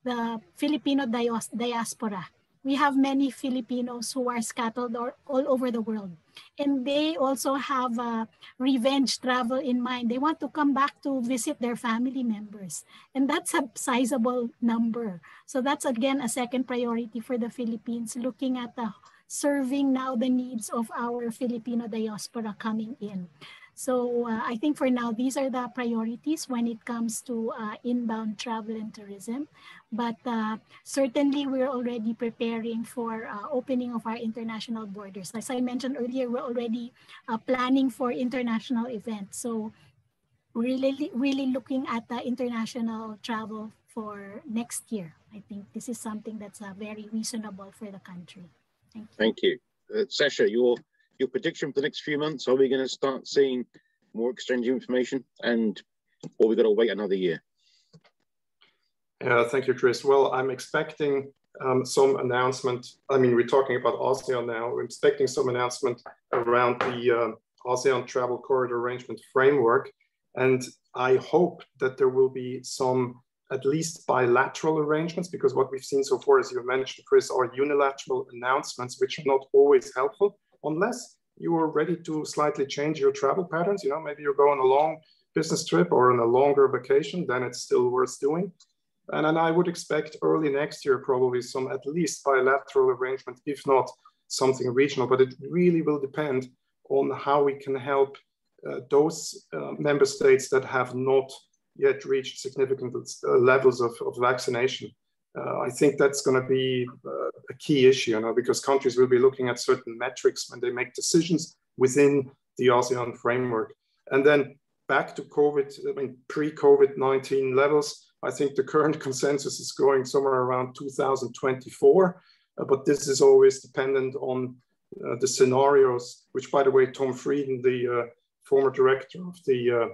Speaker 8: the Filipino diaspora. We have many Filipinos who are scattered all over the world. And they also have revenge travel in mind. They want to come back to visit their family members. And that's a sizable number. So that's, again, a second priority for the Philippines, looking at serving now the needs of our Filipino diaspora coming in. So I think for now, these are the priorities when it comes to inbound travel and tourism. But certainly, we're already preparing for opening of our international borders. As I mentioned earlier, we're already planning for international events. So really looking at the international travel for next year. I think this is something that's very reasonable for the country. Thank you.
Speaker 1: Thank you. Sasha, your prediction for the next few months, are we going to start seeing more exchange information, or we got to wait another year?
Speaker 10: Thank you, Chris. Well, I'm expecting some announcement. I mean, we're talking about ASEAN now. We're expecting some announcement around the ASEAN Travel Corridor Arrangement Framework. And I hope that there will be some at least bilateral arrangements, because what we've seen so far, as you mentioned, Chris, are unilateral announcements, which are not always helpful, unless you are ready to slightly change your travel patterns. Maybe you're going a long business trip or on a longer vacation, then it's still worth doing. And then I would expect early next year, probably some at least bilateral arrangement, if not something regional, but it really will depend on how we can help those member states that have not yet reached significant levels of vaccination. I think that's going to be a key issue, because countries will be looking at certain metrics when they make decisions within the ASEAN framework. And then back to pre-COVID-19 levels, I think the current consensus is going somewhere around 2024, but this is always dependent on the scenarios, which, by the way, Tom Frieden, the former director of the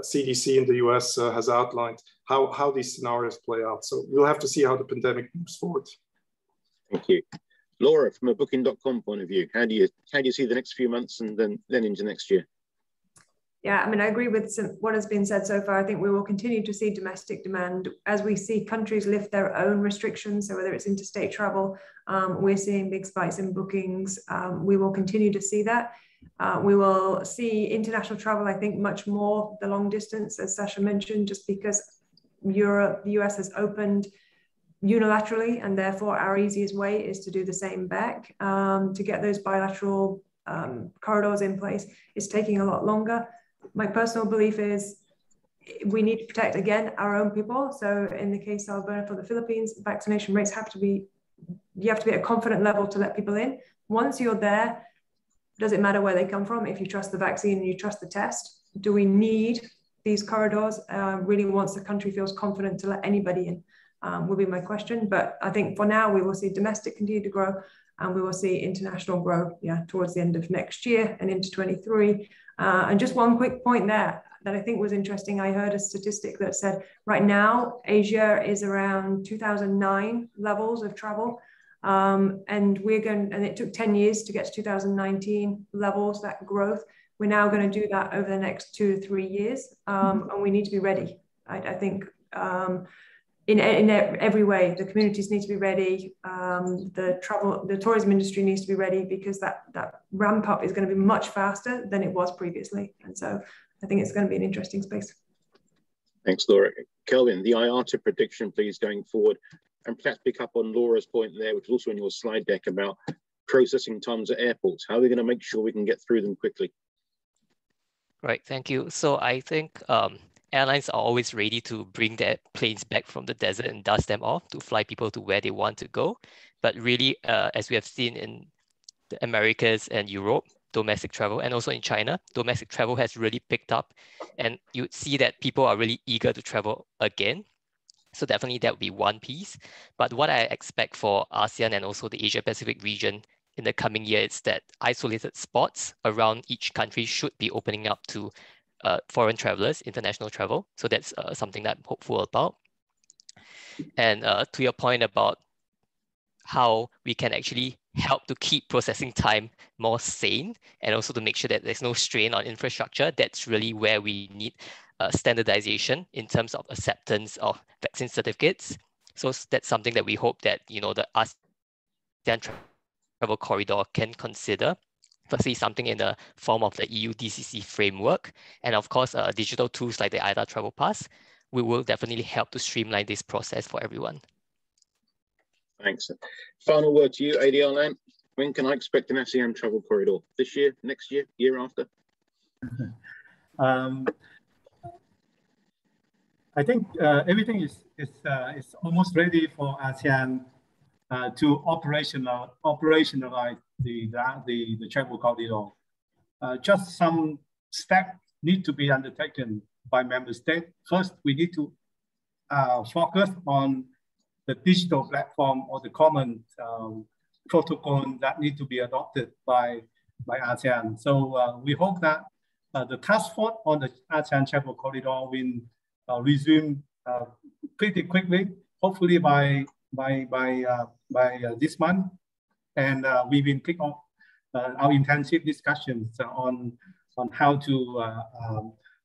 Speaker 10: CDC in the US, has outlined how these scenarios play out. So we'll have to see how the pandemic moves forward.
Speaker 1: Thank you. Laura, from a booking.com point of view, how do you see the next few months and then into next year?
Speaker 9: Yeah, I mean, I agree with what has been said so far. I think we will continue to see domestic demand as we see countries lift their own restrictions. So whether it's interstate travel, we're seeing big spikes in bookings. We will continue to see that. We will see international travel, I think, much more the long distance, as Sasha mentioned, just because Europe, the US has opened unilaterally, and therefore our easiest way is to do the same back. To get those bilateral corridors in place is taking a lot longer. My personal belief is we need to protect, again, our own people. So in the case of for the Philippines, vaccination rates you have to be at a confident level to let people in. Once you're there, does it matter where they come from? If you trust the vaccine and you trust the test, do we need these corridors? Really, once the country feels confident to let anybody in, will be my question. But I think for now, we will see domestic continue to grow, and we will see international grow, towards the end of next year and into 23. And just one quick point there that I think was interesting. I heard a statistic that said right now, Asia is around 2009 levels of travel. And it took 10 years to get to 2019 levels, that growth. We're now going to do that over the next 2 to 3 years. And we need to be ready. I think in every way, the communities need to be ready. The tourism industry needs to be ready, because that ramp up is going to be much faster than it was previously. And so I think it's going to be an interesting space.
Speaker 1: Thanks, Laura. Kelvin, the IATA prediction, please, going forward. And perhaps pick up on Laura's point there, which is also in your slide deck, about processing times at airports. How are we going to make sure we can get through them quickly?
Speaker 6: Right, thank you. So I think airlines are always ready to bring their planes back from the desert and dust them off to fly people to where they want to go. But really, as we have seen in the Americas and Europe, domestic travel, and also in China, domestic travel has really picked up, and you see that people are really eager to travel again. So definitely that would be one piece. But what I expect for ASEAN and also the Asia Pacific region in the coming year is that isolated spots around each country should be opening up to foreign travelers, international travel. So that's something that I'm hopeful about. And to your point about how we can actually help to keep processing time more sane, and also to make sure that there's no strain on infrastructure, that's really where we need standardization in terms of acceptance of vaccine certificates. So that's something that we hope that, you know, the ASEAN travel corridor can consider. Firstly, something in the form of the EU DCC framework, and of course, digital tools like the Ayata Travel Pass, we will definitely help to streamline this process for everyone.
Speaker 1: Thanks. Final word to you, ADR Land. When can I expect an ASEAN travel corridor? This year, next year, year after?
Speaker 7: I think everything is almost ready for ASEAN to operationalize the travel corridor. Just some steps need to be undertaken by member states. First, we need to focus on the digital platform or the common protocol that need to be adopted by ASEAN. So we hope that the task force on the ASEAN travel corridor will resume pretty quickly, hopefully by this month, and we will kick off our intensive discussions on how to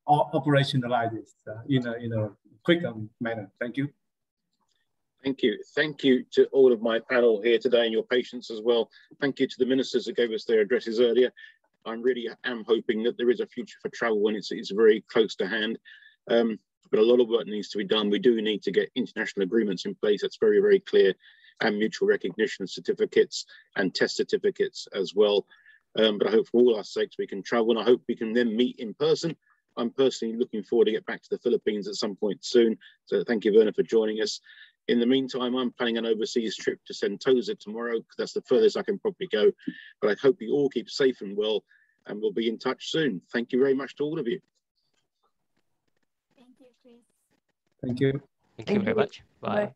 Speaker 7: operationalize this in a quicker manner. Thank you.
Speaker 1: Thank you. Thank you to all of my panel here today and your patience as well. Thank you to the ministers who gave us their addresses earlier. I really am hoping that there is a future for travel when it's very close to hand. But a lot of work needs to be done. We do need to get international agreements in place. That's very, very clear, and mutual recognition certificates and test certificates as well. But I hope for all our sakes we can travel, and I hope we can then meet in person. I'm personally looking forward to get back to the Philippines at some point soon. So thank you, Werner, for joining us. In the meantime, I'm planning an overseas trip to Sentosa tomorrow, because that's the furthest I can probably go. But I hope you all keep safe and well, and we'll be in touch soon. Thank you very much to all of you.
Speaker 8: Thank you, Chris.
Speaker 7: Thank you.
Speaker 6: Thank you very much. Bye.
Speaker 9: Bye.